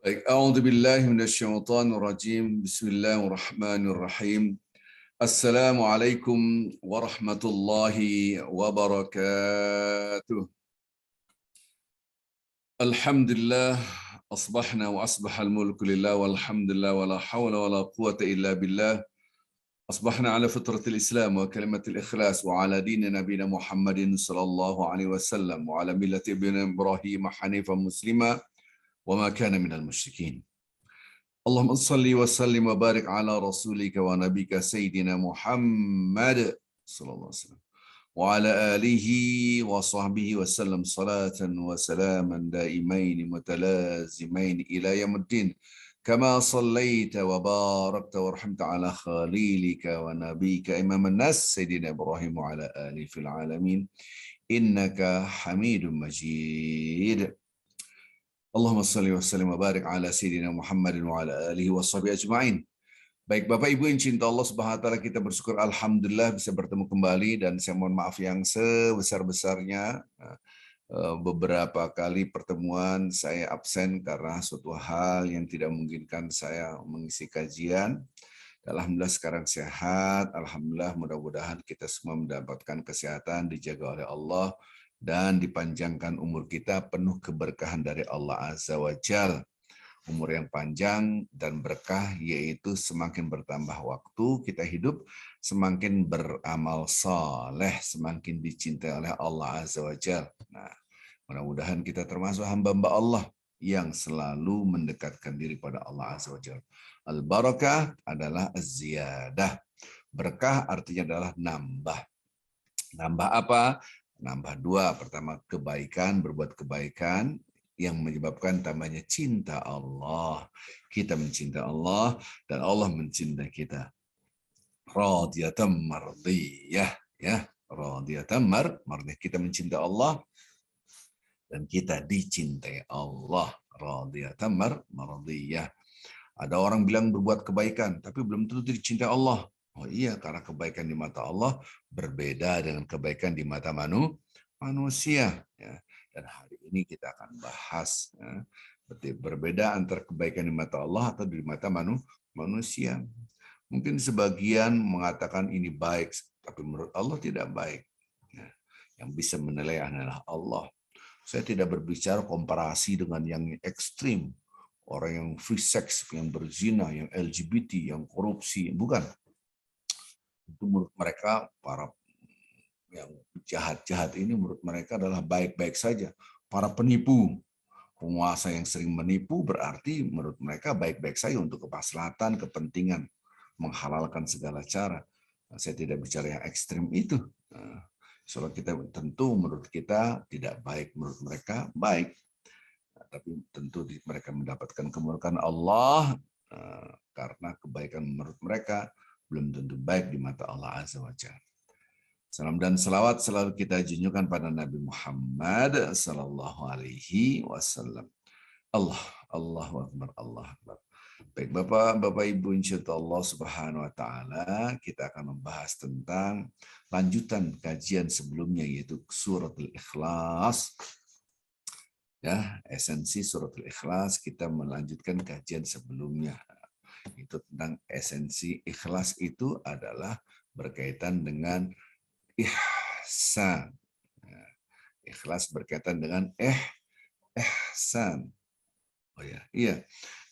Baik, a'udzubillahi minasyaitonirrajim. Bismillahirrahmanirrahim. Assalamualaikum warahmatullahi wabarakatuh. Alhamdulillah, asbahna wa asbahal mulku lillah walhamdulillah wa la hawla wa la quwata illa billah. Asbahna ala fitratil Islam wa kalimatil ikhlas wa ala dini nabiyina Muhammadin sallallahu alaihi wasallam wa ala millati Ibrahim hanifan muslima wa ma kana minal musyrikin. Allahumma salli wa sallim wa barik ala rasulika wa nabika Sayyidina Muhammad sallallahu alaihi wasallam wa ala alihi wa sahbihi wa sallam salatan wa salaman daimain mutalazimain ila yaumiddin kama sallaita wa barakta wa rahmata ala khalilika wa nabika imaman nas Sayyidina Ibrahim wa ala alihi fil alamin innaka Hamidum Majid. Allahumma salli wa sallim wa barik ala Sayyidina Muhammadin wa ala alihi wa sahbihi ajma'in. Baik Bapak Ibu yang cinta Allah Subhanahu wa taala, kita bersyukur alhamdulillah bisa bertemu kembali, dan saya mohon maaf yang sebesar-besarnya beberapa kali pertemuan saya absen karena suatu hal yang tidak memungkinkan saya mengisi kajian. Alhamdulillah sekarang sehat, alhamdulillah, mudah-mudahan kita semua mendapatkan kesehatan, dijaga oleh Allah, dan dipanjangkan umur kita penuh keberkahan dari Allah Azza wa Jal. Umur yang panjang dan berkah, yaitu semakin bertambah waktu kita hidup, semakin beramal saleh, semakin dicintai oleh Allah Azza wa Jal. Nah, mudah-mudahan kita termasuk hamba-hamba Allah yang selalu mendekatkan diri pada Allah Azza wa Jal. Al-barakah adalah az-ziyadah. Berkah artinya adalah nambah. Nambah apa? Nambah dua. Pertama, kebaikan, berbuat kebaikan yang menyebabkan tambahnya cinta Allah. Kita mencintai Allah dan Allah mencintai kita. Radiyatan mardiyah, ya. Radiyatan mardiyah. Kita mencintai Allah dan kita dicintai Allah. Radiyatan mardiyah. Ada orang bilang berbuat kebaikan, tapi belum tentu dicintai Allah. Oh iya, karena kebaikan di mata Allah berbeda dengan kebaikan di mata manusia. Ya. Dan hari ini kita akan bahas ya, berbeda antara kebaikan di mata Allah atau di mata manusia. Mungkin sebagian mengatakan ini baik, tapi menurut Allah tidak baik. Ya. Yang bisa menilai adalah Allah. Saya tidak berbicara komparasi dengan yang ekstrim. Orang yang free sex, yang berzina, yang LGBT, yang korupsi, bukan. Itu menurut mereka, para yang jahat-jahat ini menurut mereka adalah baik-baik saja. Para penipu, penguasa yang sering menipu berarti menurut mereka baik-baik saja untuk kemaslahatan, kepentingan, menghalalkan segala cara. Saya tidak bicara yang ekstrim itu. Soal kita tentu menurut kita tidak baik, menurut mereka baik. Tapi tentu mereka mendapatkan kemurkaan Allah karena kebaikan menurut mereka belum tentu baik di mata Allah Azza wa Jalla. Salam dan salawat selalu kita junjukkan pada Nabi Muhammad sallallahu alaihi wasallam. Allahu akbar, Allah akbar. Baik Bapak Ibu, insyaallah Allah Subhanahu wa taala, kita akan membahas tentang lanjutan kajian sebelumnya, yaitu suratul Ikhlas. Ya, esensi suratul Ikhlas, kita melanjutkan kajian sebelumnya. Itu tentang esensi ikhlas itu adalah berkaitan dengan ihsan. Ikhlas berkaitan dengan ihsan. Oh ya, iya.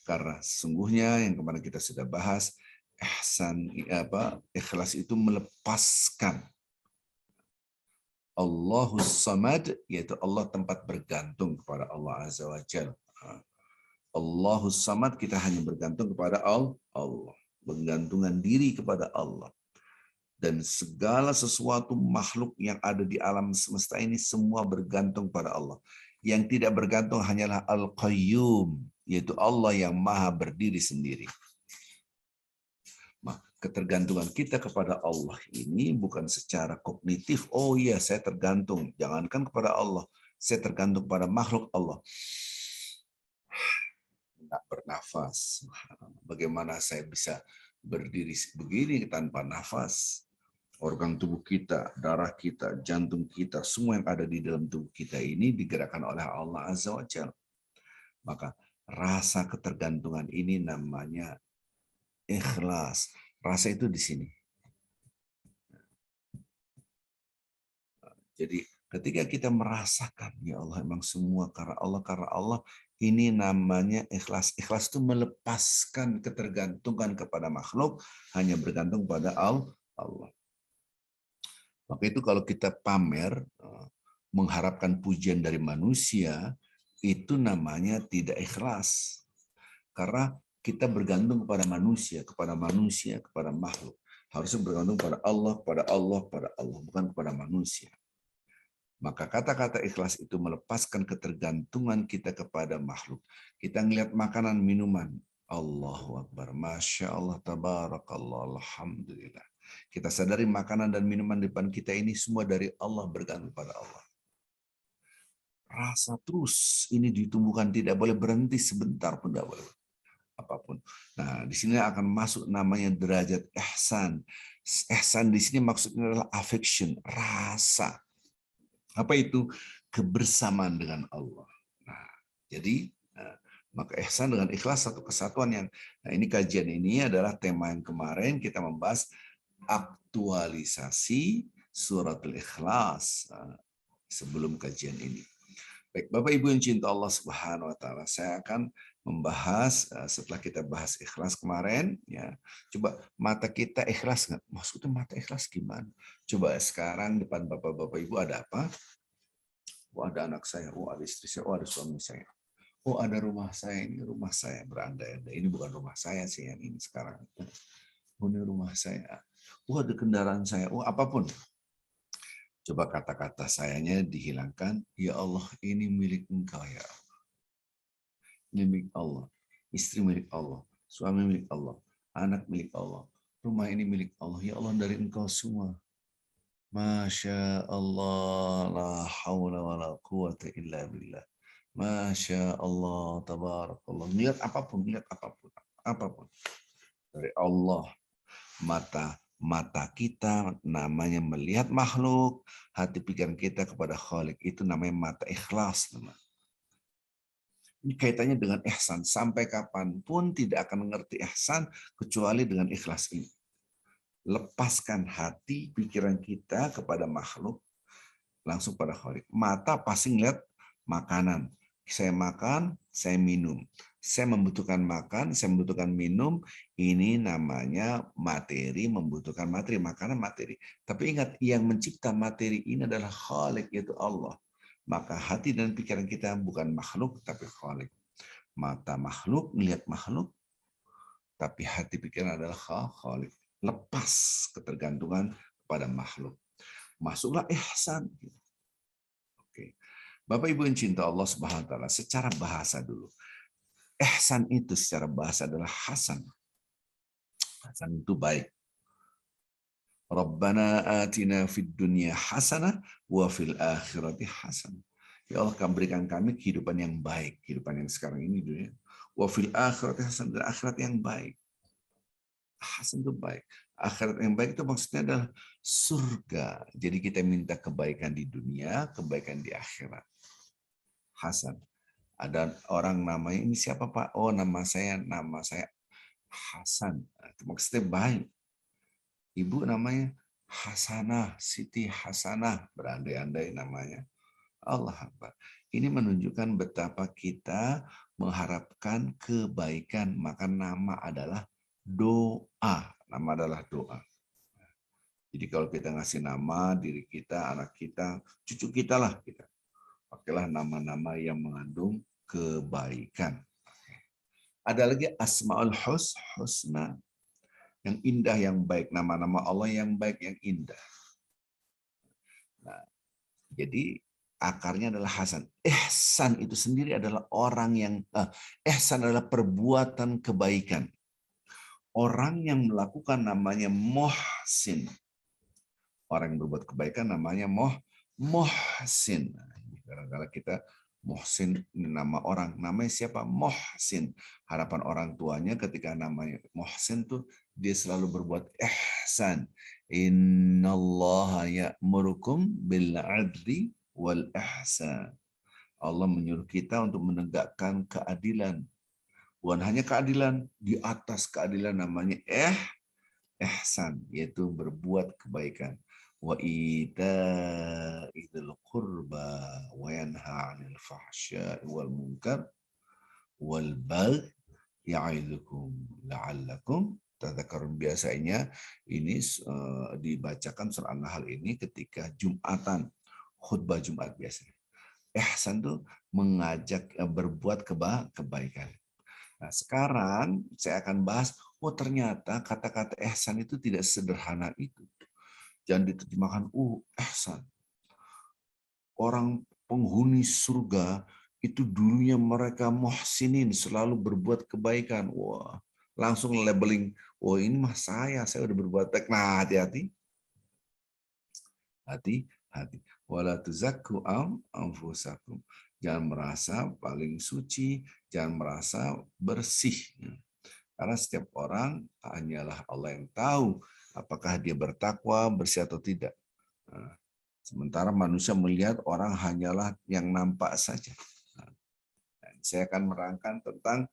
Karena sesungguhnya yang kemarin kita sudah bahas, ihsan ikhlas itu melepaskan. Allahus Samad, yaitu Allah tempat bergantung kepada Allah Azza wa Jalla. Allahus Samad, kita hanya bergantung kepada Allah. Bergantungan diri kepada Allah. Dan segala sesuatu makhluk yang ada di alam semesta ini semua bergantung pada Allah. Yang tidak bergantung hanyalah Al-Qayyum, yaitu Allah yang maha berdiri sendiri. Ketergantungan kita kepada Allah ini bukan secara kognitif. Oh iya, saya tergantung. Jangankan kepada Allah, saya tergantung pada makhluk Allah. Tidak bernafas. Bagaimana saya bisa berdiri begini tanpa nafas? Organ tubuh kita, darah kita, jantung kita, semua yang ada di dalam tubuh kita ini digerakkan oleh Allah Azza wa Jalla. Maka Rasa ketergantungan ini namanya ikhlas. Rasa itu di sini. Jadi ketika kita merasakan, ya Allah memang semua karena Allah, ini namanya ikhlas. Ikhlas itu melepaskan ketergantungan kepada makhluk, hanya bergantung pada Allah. Maka itu kalau kita pamer, mengharapkan pujian dari manusia, itu namanya tidak ikhlas. Karena kita bergantung kepada manusia, kepada makhluk. Harusnya bergantung pada Allah, bukan kepada manusia. Maka kata-kata ikhlas itu melepaskan ketergantungan kita kepada makhluk. Kita ngelihat makanan, minuman. Allahu Akbar. Masya Allah, tabarakallah, alhamdulillah. Kita sadari makanan dan minuman depan kita ini semua dari Allah, bergantung pada Allah. Rasa terus ini ditumbuhkan, tidak boleh berhenti sebentar pun, tidak boleh. Apapun. Nah, di sini akan masuk namanya derajat ihsan. Ihsan di sini maksudnya adalah affection, rasa. Apa itu? Kebersamaan dengan Allah. Nah, jadi maka ihsan dengan ikhlas satu kesatuan yang ini kajian ini adalah tema yang kemarin kita membahas aktualisasi surat Al-Ikhlas sebelum kajian ini. Baik, Bapak Ibu yang cinta Allah Subhanahu wa taala, saya akan membahas setelah kita bahas ikhlas kemarin ya. Coba mata kita ikhlas nggak? Maksudnya mata ikhlas gimana? Coba sekarang depan Bapak-bapak Ibu ada apa? Oh, ada anak saya, oh ada istri saya, oh ada suami saya. Oh ada rumah saya, ini rumah saya berandai-andai. Ini bukan rumah saya sih yang ini sekarang. Oh ini rumah saya. Oh ada kendaraan saya, oh apapun. Coba kata-kata sayanya dihilangkan. Ya Allah, ini milik Engkau ya Allah. Ini milik Allah. Istri milik Allah. Suami milik Allah. Anak milik Allah. Rumah ini milik Allah. Ya Allah, dari Engkau semua. Masya Allah, la hawla wa la quwata illa billah. Masya Allah, tabarakallah. Lihat apapun, apapun. Dari Allah, mata kita namanya melihat makhluk, hati pikiran kita kepada Khalik, itu namanya mata ikhlas. Ini kaitannya dengan ihsan. Sampai kapanpun tidak akan mengerti ihsan kecuali dengan ikhlas ini. Lepaskan hati, pikiran kita kepada makhluk, langsung pada Khalik. Mata pasti ngeliat makanan. Saya makan, saya minum. Saya membutuhkan makan, saya membutuhkan minum. Ini namanya materi, membutuhkan materi, makanan materi. Tapi ingat, yang mencipta materi ini adalah Khalik, yaitu Allah. Maka hati dan pikiran kita bukan makhluk, tapi Khalik. Mata makhluk, melihat makhluk, tapi hati pikiran adalah Khalik. Lepas ketergantungan pada makhluk. Masuklah ihsan. Oke. Bapak Ibu yang cinta Allah Subhanahu wa taala, secara bahasa dulu. Ihsan itu secara bahasa adalah hasan. Hasan itu baik. Rabbana atina fid dunya hasanah wa fil akhirati hasanah. Ya Allah, berikan kami kehidupan yang baik, kehidupan yang sekarang ini dunia. Wa fil akhirati hasanah, dan akhirat yang baik. Hasan itu baik. Akhirat yang baik itu maksudnya adalah surga. Jadi kita minta kebaikan di dunia, kebaikan di akhirat. Hasan. Ada orang namanya, ini siapa Pak? Oh nama saya Hasan. Itu maksudnya baik. Ibu namanya Hasanah, Siti Hasanah. Berandai-andai namanya. Allah Akbar. Ini menunjukkan betapa kita mengharapkan kebaikan. Maka nama adalah doa. Nama adalah doa. Jadi kalau kita ngasih nama diri kita, anak kita, cucu kita lah kita. Pakailah nama-nama yang mengandung kebaikan. Ada lagi Asmaul Husna, yang indah, yang baik. Nama-nama Allah yang baik, yang indah. Nah, jadi akarnya adalah hasan. Ihsan itu sendiri adalah orang yang ihsan adalah perbuatan kebaikan. Orang yang melakukan namanya muhsin. Orang yang berbuat kebaikan namanya muhsin. Kadang-kadang kita muhsin, ini nama orang. Namanya siapa? Muhsin. Harapan orang tuanya ketika namanya muhsin tuh dia selalu berbuat ihsan. Innallaha ya'murukum bil 'adli wal ihsan. Allah menyuruh kita untuk menegakkan keadilan Bukan hanya keadilan, di atas keadilan namanya ihsan, yaitu berbuat kebaikan. Wa ita'idil qurba wa yanha 'anil fahsya'i wal munkar wal baghi ya'idukum la'allakum tadzakarun. Biasanya ini dibacakan surah An-Nahl ini ketika Jumatan, khutbah Jumat biasanya. Ihsan itu mengajak berbuat kebaikan. Nah, sekarang saya akan bahas, oh ternyata kata-kata ihsan itu tidak sederhana itu. Jangan diterjemahkan, ihsan. Orang penghuni surga itu dulunya mereka muhsinin, selalu berbuat kebaikan. Wah, langsung labeling, oh ini mah saya udah berbuat baik. Nah, hati-hati. Hati-hati. Wala tuzakku anfusakum. Jangan merasa paling suci, jangan merasa bersih. Karena setiap orang hanyalah Allah yang tahu apakah dia bertakwa, bersih atau tidak. Nah, sementara manusia melihat orang hanyalah yang nampak saja. Nah, saya akan merangkan tentang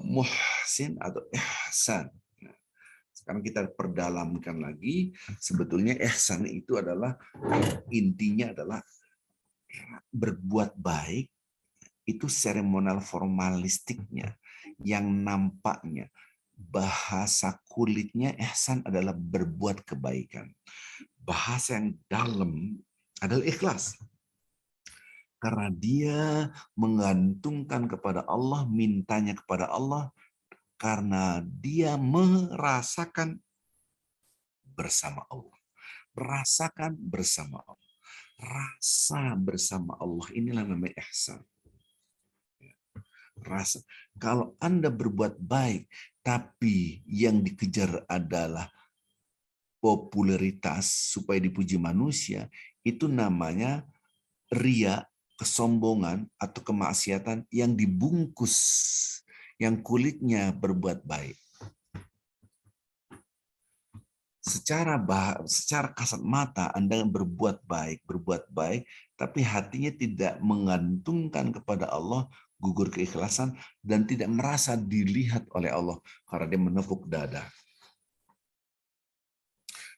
muhsin atau ihsan. Nah, sekarang kita perdalamkan lagi. Sebetulnya ihsan itu adalah intinya adalah berbuat baik itu seremonial formalistiknya, yang nampaknya bahasa kulitnya ihsan adalah berbuat kebaikan. Bahasa yang dalam adalah ikhlas. Karena dia menggantungkan kepada Allah, mintanya kepada Allah, karena dia merasakan bersama Allah. Merasakan bersama Allah. Rasa bersama Allah, inilah namanya ihsan. Rasa. Kalau Anda berbuat baik, tapi yang dikejar adalah popularitas supaya dipuji manusia, itu namanya ria, kesombongan, atau kemaksiatan yang dibungkus, yang kulitnya berbuat baik. Secara kasat mata Anda berbuat baik, tapi hatinya tidak menggantungkan kepada Allah, gugur keikhlasan, dan tidak merasa dilihat oleh Allah karena dia menepuk dada.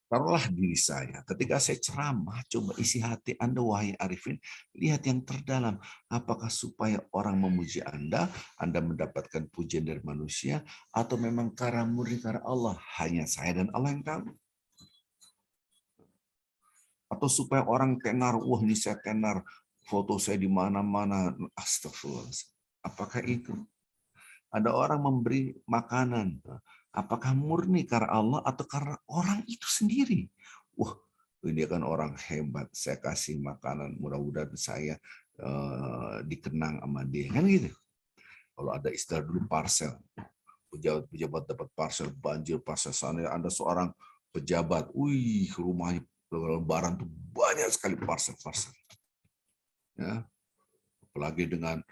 Taruhlah diri saya, ketika saya ceramah, coba isi hati Anda, wahai arifin, lihat yang terdalam. Apakah supaya orang memuji Anda mendapatkan pujian dari manusia, atau memang karena murni karena Allah, hanya saya dan Allah yang tahu. Atau supaya orang tenar, wah ini saya tenar, foto saya di mana-mana, astagfirullah. Apakah itu? Ada orang memberi makanan, apakah murni karena Allah atau karena orang itu sendiri? Wah, ini kan orang hebat, saya kasih makanan, mudah-mudahan saya dikenang sama dia, kan gitu. Kalau ada istilah dulu parcel, pejabat dapat parcel banjir, parcel sana, Anda seorang pejabat, rumahnya lebaran tuh banyak sekali parcel-parcel. Ya, apalagi dengan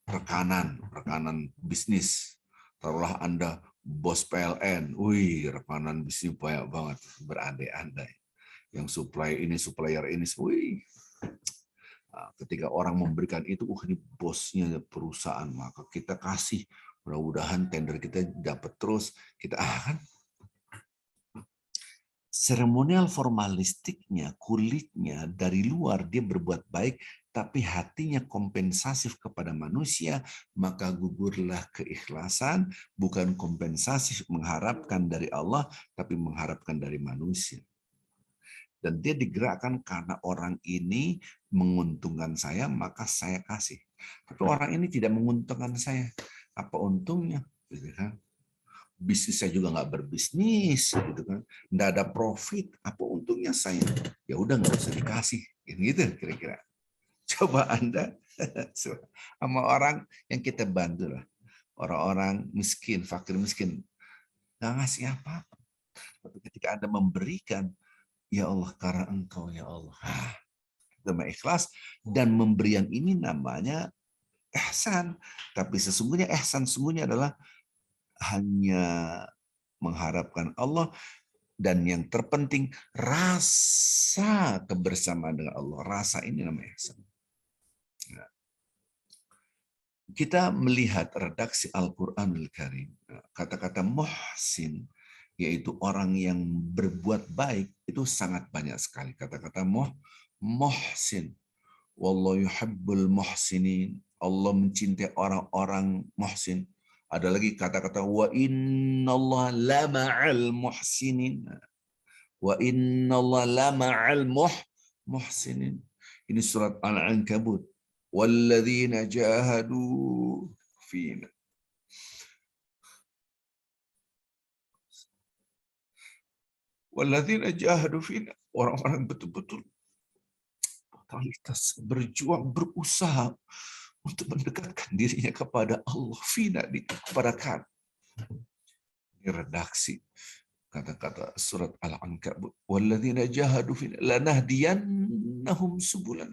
rekanan bisnis. Taruhlah Anda bos PLN, rekanan bisnis banyak banget, berandai-andai. Yang supplier ini, Nah, ketika orang memberikan itu, ini bosnya perusahaan, maka kita kasih, mudah-mudahan tender kita dapat terus, kita kan. Seremonial formalistiknya, kulitnya dari luar dia berbuat baik, tapi hatinya kompensasif kepada manusia, maka gugurlah keikhlasan, bukan kompensasif mengharapkan dari Allah, tapi mengharapkan dari manusia. Dan dia digerakkan karena orang ini menguntungkan saya, maka saya kasih. Tapi orang ini tidak menguntungkan saya, apa untungnya? Gitu kan? Bisnis saya juga nggak berbisnis, gitu kan? Nggak ada profit, apa untungnya saya? Ya udah nggak usah dikasih, gitu kira-kira. Coba Anda sama orang yang kita bantu lah, orang-orang miskin, fakir miskin, nggak ngasih apa-apa. Tapi ketika Anda memberikan, ya Allah karena Engkau ya Allah, dengan ikhlas, dan memberian ini namanya ihsan. Tapi sesungguhnya ihsan sesungguhnya adalah hanya mengharapkan Allah, dan yang terpenting rasa kebersamaan dengan Allah. Rasa ini namanya ihsan. kita melihat redaksi Al-Qur'anul Karim, kata-kata muhsin, yaitu orang yang berbuat baik, itu sangat banyak sekali. Kata-kata muhsin. Wallahu yuhibbul muhsinin. Allah mencintai orang-orang muhsin. Ada lagi kata-kata wa innallaha la ma'al muhsinin. Wa innallaha la ma'al muhsinin. Ini surat Al-Ankabut. Walladzina jahadu fina. Walladzina jahadu fina. Orang-orang betul-betul totalitas berjuang, berusaha untuk mendekatkan dirinya kepada Allah, fina, kepada kami. Ini redaksi kata-kata surat Al-Ankabut. Walladzina jahadu fina lanahdiyannahum subulan.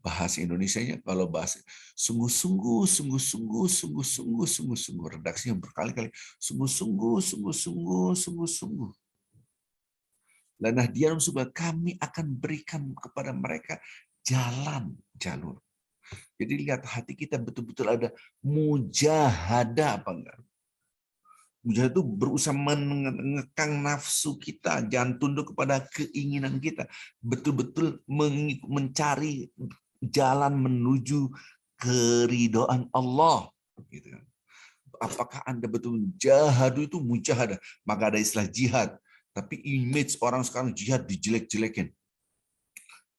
Bahasa Indonesianya, kalau bahasa sungguh-sungguh, sungguh-sungguh, sungguh-sungguh, sungguh-sungguh, redaksinya berkali-kali, sungguh-sungguh, sungguh-sungguh, sungguh-sungguh. Lanahdiyannahum subulan, kami akan berikan kepada mereka jalan, jalur. Jadi lihat hati kita betul-betul ada mujahadah apa enggak? Mujahadah itu berusaha mengekang nafsu kita, jangan tunduk kepada keinginan kita. Betul-betul mencari jalan menuju keridhaan Allah. Gitu. Apakah Anda betul jahadu itu mujahadah? Maka ada istilah jihad. Tapi image orang sekarang jihad dijelek-jelekin.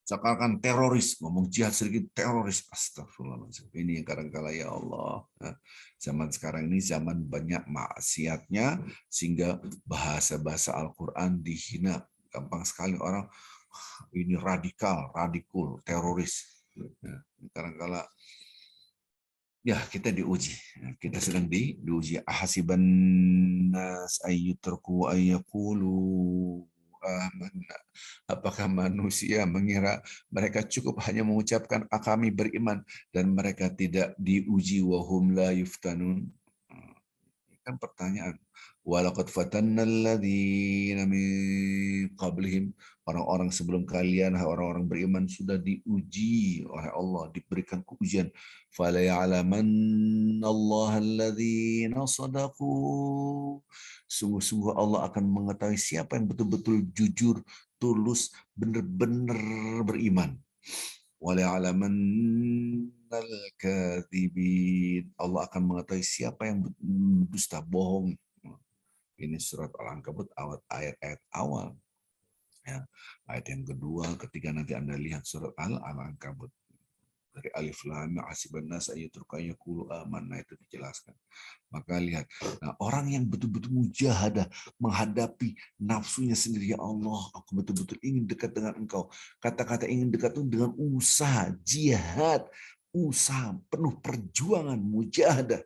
Seakan-akan teroris, ngomong jihad sedikit teroris, astagfirullahaladzim. Ini yang kadang-kala ya Allah. Zaman sekarang ini zaman banyak maksiatnya, sehingga bahasa-bahasa Al-Quran dihina. Gampang sekali orang, ini radikal, teroris. Kadang-kala ya kita diuji, kita sedang diuji. Ahasiban nas ayyutraku ayyaqulu amanna. Apakah manusia mengira mereka cukup hanya mengucapkan kami beriman dan mereka tidak diuji wahum la yuftanun? Kan pertanyaan. Walaqad fatanna alladzina min qablihim, orang-orang sebelum kalian, orang-orang beriman sudah diuji oleh Allah, diberikan ujian. Fala ya'lamanna Allah alladzina shadaqu. Sungguh-sungguh Allah akan mengetahui siapa yang betul-betul jujur, tulus, benar-benar beriman. Wala ya'lamanna al-kadzibin. Allah akan mengetahui siapa yang dusta, bohong. Ini surat Al-Ankabut ayat-ayat awal. Ya, ayat yang kedua, ketiga nanti Anda lihat surat Al-Ankabut. Dari alif lam hasiban nas ayyatruka yaqulu amanna, itu dijelaskan. Maka lihat, nah, orang yang betul-betul mujahadah menghadapi nafsunya sendiri, ya Allah, aku betul-betul ingin dekat dengan Engkau. Kata-kata ingin dekat itu dengan usaha, jihad, usaha, penuh perjuangan, mujahadah,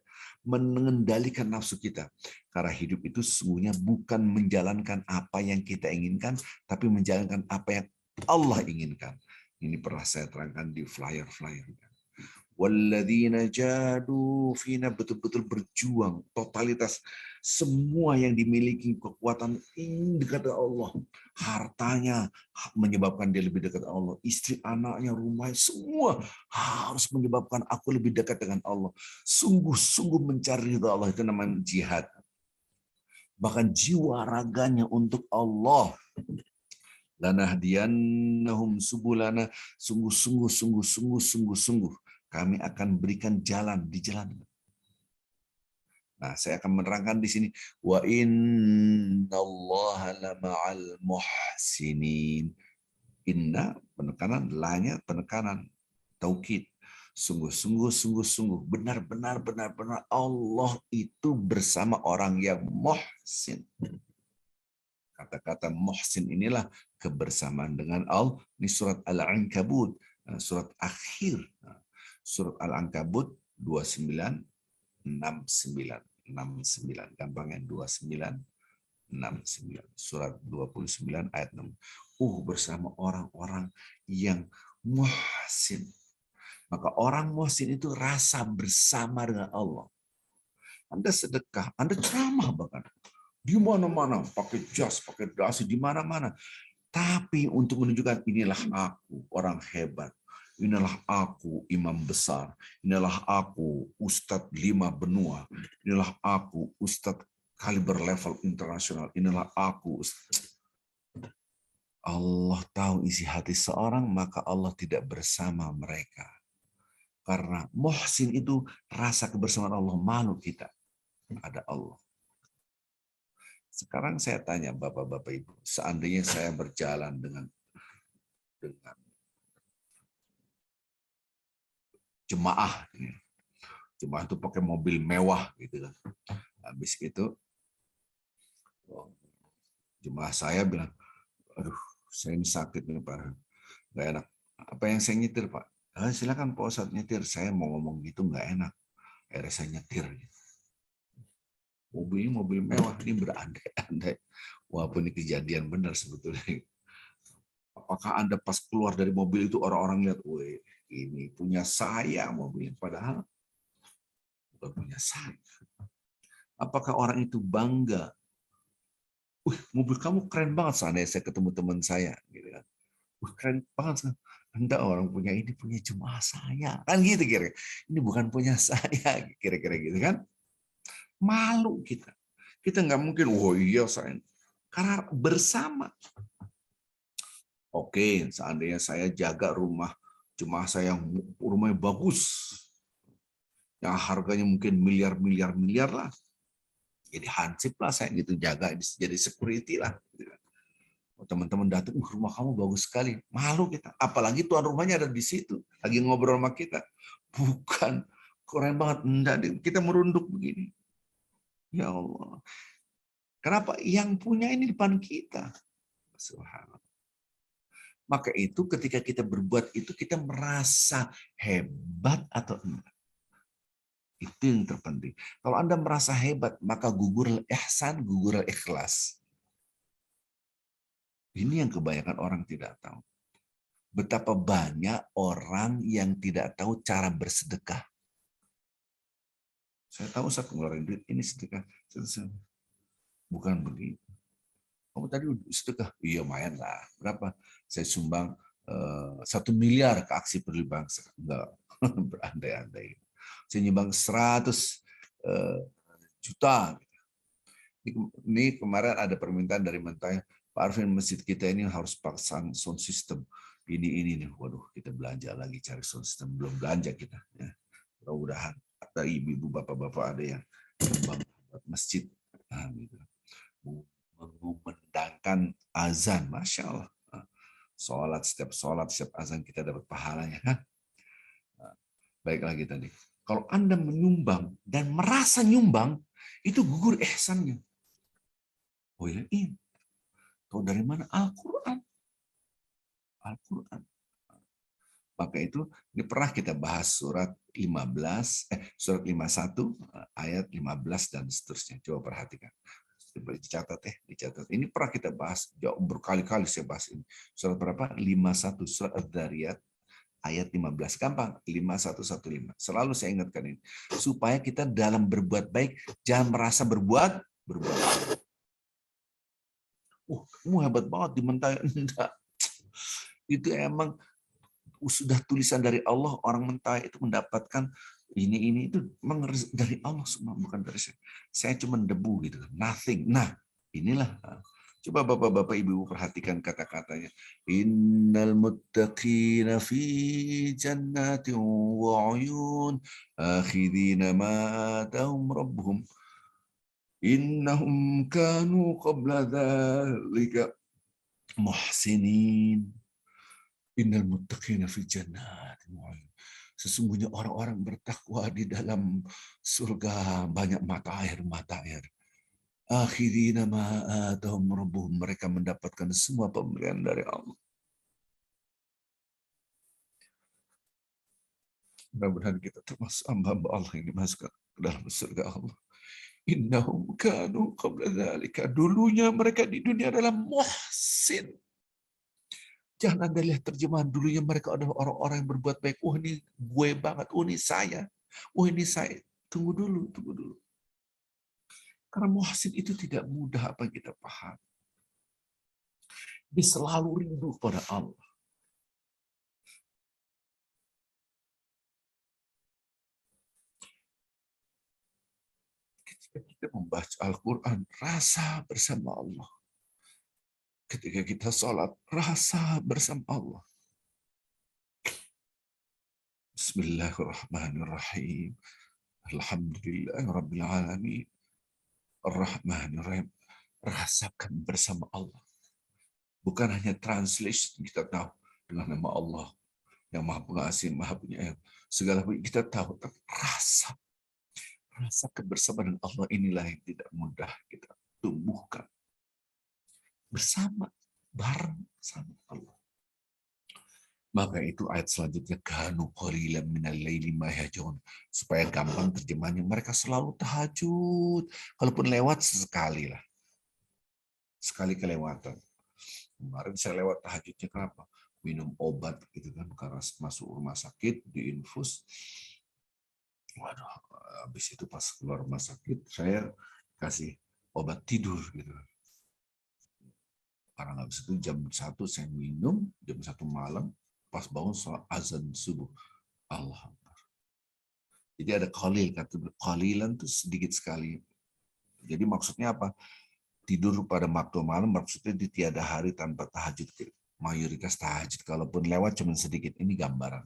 mengendalikan nafsu kita. Karena hidup itu sesungguhnya bukan menjalankan apa yang kita inginkan, tapi menjalankan apa yang Allah inginkan. Ini pernah saya terangkan di flyer-flyer. Walladzina jadu fina, betul-betul berjuang, totalitas semua yang dimiliki, kekuatan ingin dekat dengan Allah, hartanya menyebabkan dia lebih dekat dengan Allah, istri, anaknya, rumahnya, semua harus menyebabkan aku lebih dekat dengan Allah. Sungguh-sungguh mencari ridha Allah, itu namanya jihad. Bahkan jiwa raganya untuk Allah. Lanahdiyannahum subulana, sungguh-sungguh kami akan berikan jalan di jalan. Nah, saya akan menerangkan di sini wa innallaha lama'al muhsinin. Inna penekanan, lanya penekanan, taukid. Sungguh, benar-benar Allah itu bersama orang yang muhsin. Kata-kata muhsin inilah kebersamaan dengan Allah. Ini surat Al-Ankabut, surat akhir. Surat Al-Ankabut 29:69. Gampangnya 29:69. Surat 29 ayat 6. Bersama orang-orang yang muhsin. Maka orang muhsin itu rasa bersama dengan Allah. Anda sedekah, Anda ceramah bahkan. Di mana-mana, pakai jas, pakai dasi, di mana-mana. Tapi untuk menunjukkan inilah aku, orang hebat. inilah aku imam besar, inilah aku Ustadz 5 benua, inilah aku Ustadz kaliber level internasional, inilah aku. Allah tahu isi hati seorang, maka Allah tidak bersama mereka. Karena muhsin itu rasa kebersamaan Allah, malu kita. Ada Allah. Sekarang saya tanya Bapak-Bapak Ibu, seandainya saya berjalan dengan jemaah, jemaah itu pakai mobil mewah gitu kan. Habis itu jemaah saya bilang, aduh saya ini sakit nih Pak, nggak enak. Apa yang saya nyetir Pak? Silakan Pak Ustadz nyetir. Saya mau ngomong gitu nggak enak. Akhirnya saya nyetir. Mobilnya mobil mewah, ini berandai-andai. Walaupun ini kejadian benar sebetulnya. Apakah Anda pas keluar dari mobil itu orang-orang lihat, weh ini punya saya mobilnya. Padahal bukan punya saya. Apakah orang itu bangga? Mobil kamu keren banget, seandainya saya ketemu teman saya. Gitu kan. Keren banget. Anda orang punya ini, punya jemaah saya. Kan gitu kira-kira. Ini bukan punya saya. Kira-kira gitu kan. Malu kita. Kita nggak mungkin, oh iya saya. Karena bersama. Oke, seandainya saya jaga rumah jemaah saya yang rumahnya bagus, yang harganya mungkin miliar lah, jadi hansip lah saya gitu, jaga jadi security lah. Teman-teman datang, rumah kamu bagus sekali, malu kita. Apalagi tuan rumahnya ada di situ, lagi ngobrol sama kita. Bukan, keren banget, enggak, kita merunduk begini. Ya Allah, kenapa yang punya ini depan kita? Subhanallah. Maka itu ketika kita berbuat itu, kita merasa hebat atau enggak. Itu yang terpenting. Kalau Anda merasa hebat, maka gugur ihsan, gugur ikhlas. Ini yang kebanyakan orang tidak tahu. Betapa banyak orang yang tidak tahu cara bersedekah. Saya tahu saya pengeluaran duit, ini sedekah. Bukan begitu. Kamu tadi sedekah? Iya, lumayan lah. Berapa? Saya sumbang 1 miliar ke aksi peduli bangsa. Enggak, berandai-andai. Saya nyumbang 100 juta. Ini kemarin ada permintaan dari Menteri, Pak Arvin, masjid kita ini harus pasang sound system. Ini nih, waduh, kita belanja lagi cari sound system. Belum belanja kita. Ya. Mudah-mudahan ada ibu-ibu, bapak-bapak ada yang buat masjid. Nah, gitu. Mengumandangkan azan, Masya Allah. Setiap azan kita dapat pahalanya. Kan? Baik lagi tadi. Kalau Anda menyumbang dan merasa nyumbang, itu gugur ihsannya. Oh ya, ini. Tahu dari mana? Al-Quran. Al-Quran. Maka itu ini pernah kita bahas surat 51 ayat 15 dan seterusnya. Coba perhatikan. Dicatat. Ini pernah kita bahas, jauh berkali-kali saya bahas ini. Surat berapa? 51, surat Ad-Dariyat ayat 15. Gampang, 5115. Selalu saya ingatkan ini. Supaya kita dalam berbuat baik jangan merasa berbuat. Kamu hebat banget dimentai. Enggak. Itu emang sudah tulisan dari Allah, orang mentai itu mendapatkan ini itu memang dari Allah semua, bukan dari saya. Saya cuma debu gitu, nothing. Nah, inilah. Coba Bapak-bapak Ibu perhatikan kata-katanya. Innal muttaqina fi jannatin wa 'uyun akhidina ma atahum rabbuhum innahum kanu qabla dzalika muhsinin. Innal muttaqina fi jannatin wa 'uyun. Sesungguhnya orang-orang bertakwa di dalam surga, banyak mata air. Akhirina ma atahum rabbuhum, mereka mendapatkan semua pemberian dari Allah. Mudah-mudahan kita termasuk hamba-hamba Allah yang dimasukkan ke dalam surga Allah. Innahum kanu qabla dzalika, dulunya mereka di dunia adalah muhsin. Jangan Anda lihat terjemahan, dulunya mereka adalah orang-orang yang berbuat baik. Ini gue banget, ini saya. Ini saya. Tunggu dulu. Karena muhsin itu tidak mudah apa yang kita paham. Dia selalu rindu pada Allah. Kita membaca Al-Quran, rasa bersama Allah. Ketika kita sholat, rasa bersama Allah. Bismillahirrahmanirrahim. Alhamdulillahirabbil alamin. Ar-Rahmanir-Rahim. Rasakan bersama Allah. Bukan hanya translation kita tahu dengan nama Allah yang Maha Pengasih, Maha Penyayang. Segala kita tahu, tapi rasa kebersamaan Allah inilah yang tidak mudah kita tumbuhkan bersama, bareng sama Allah. Maka itu ayat selanjutnya, kanu qalilan minal laili ma yahjaun, supaya gampang terjemahnya, mereka selalu tahajud, kalaupun lewat sesekali lah, sekali kelewatan. Kemarin saya lewat tahajudnya, kenapa? Minum obat gitu kan, karena masuk rumah sakit diinfus. Waduh, habis itu pas keluar rumah sakit saya kasih obat tidur gitu. Karena habis itu jam 1 saya minum, jam 1 malam pas bangun sholat azan subuh. Allah. Jadi ada qalil, kata qalilan itu sedikit sekali. Jadi maksudnya apa? Tidur pada waktu malam maksudnya di tiada hari tanpa tahajud. Mayoritas tahajud, kalaupun lewat cuma sedikit. Ini gambaran.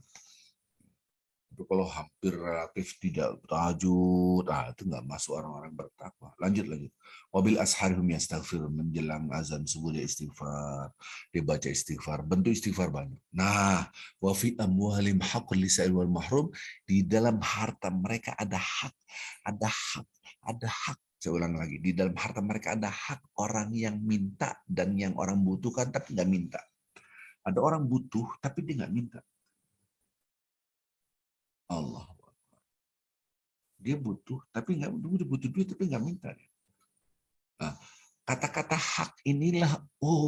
Tapi kalau hampir relatif tidak tahajud, itu nggak masuk orang-orang bertakwa. Lanjut. Wabil asharihum yastaghfirun, menjelang azan subuh dia istighfar, dia baca istighfar, bentuk istighfar banyak. Nah, wa fi amwalihim haqqul lisa'il wal mahrum, di dalam harta mereka ada hak. Saya ulang lagi, di dalam harta mereka ada hak orang yang minta dan yang orang butuhkan tapi nggak minta. Ada orang butuh tapi dia nggak minta. Allah. Dia butuh tapi nggak butuh duit tapi nggak minta. Nah, kata-kata hak inilah,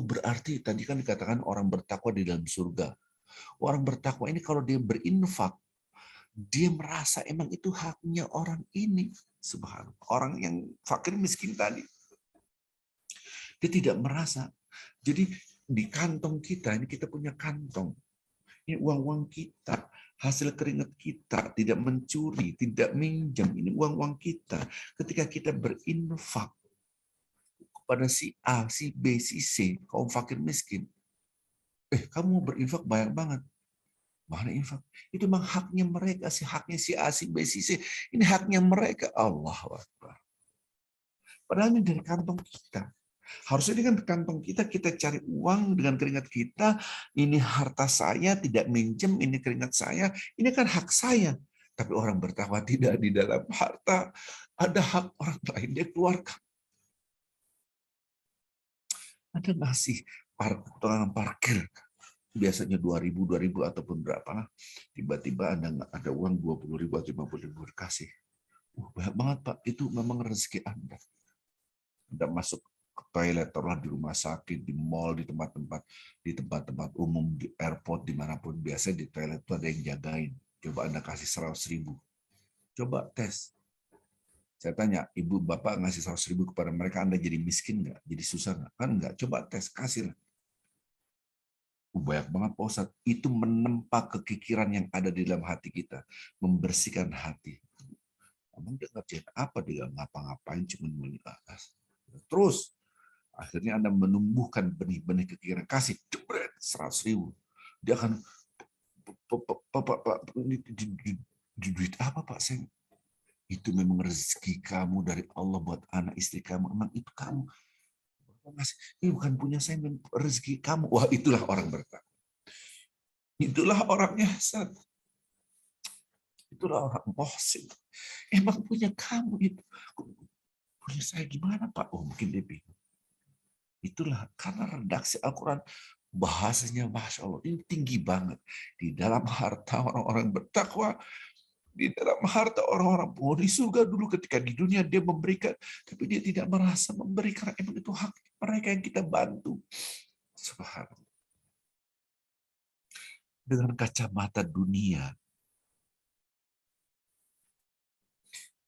berarti tadi kan dikatakan orang bertakwa di dalam surga. Orang bertakwa ini kalau dia berinfak, dia merasa emang itu haknya orang ini. Subhanallah. Orang yang fakir miskin tadi. Dia tidak merasa. Jadi di kantong kita, ini kita punya kantong. Ini uang-uang kita, hasil keringat kita, tidak mencuri, tidak minjam. Ini uang-uang kita. Ketika kita berinfak kepada si A, si B, si C, kaum fakir miskin, kamu berinfak banyak banget. Mana infak? Itu memang haknya mereka, haknya si A, si B, si C. Ini haknya mereka. Allahu Akbar. Padahal ini dari kantong kita. Harusnya dengan kantong kita cari uang dengan keringat kita. Ini harta saya, tidak minjem, ini keringat saya. Ini kan hak saya. Tapi orang bertakwa tidak, di dalam harta ada hak orang lain, dia keluarkan. Ada ngasih tukang parkir, biasanya 2.000 ataupun berapa, tiba-tiba ada uang 20.000 atau 50.000 dikasih. Banyak banget Pak, itu memang rezeki Anda. Anda masuk ke toilet, taruhlah di rumah sakit, di mall, di tempat-tempat umum, di airport, dimanapun, biasanya di toilet itu ada yang jagain. Coba Anda kasih 100.000. Coba tes. Saya tanya, ibu bapak ngasih 100.000 kepada mereka, Anda jadi miskin nggak? Jadi susah nggak? Kan nggak. Coba tes, kasih lah. Banyak banget Pak Ustadz. Itu menempa kekikiran yang ada di dalam hati kita. Membersihkan hati. Emang dia ngerjain apa? Dia ngapa-ngapain, cuma melihat ke atas. Terus, akhirnya Anda menumbuhkan benih-benih kekikiran. Kasih, jebret, 100.000. Dia akan, Pak, di duit apa Pak? Itu memang rezeki kamu dari Allah buat anak istri kamu. Emang itu kamu. Ini bukan punya saya, rezeki kamu. Wah, itulah orang bertakwa. Itulah orangnya Hasan. Itulah orang muhsin. Emang punya kamu itu. Punya saya gimana Pak? Mungkin dia bingung. Itulah karena redaksi Al-Quran bahasanya Masya Allah. Ini tinggi banget. Di dalam harta orang-orang bertakwa, di dalam harta orang-orang di surga dulu ketika di dunia dia memberikan, tapi dia tidak merasa memberikan. Emang itu hak mereka yang kita bantu. Subhanallah. Dengan kacamata dunia,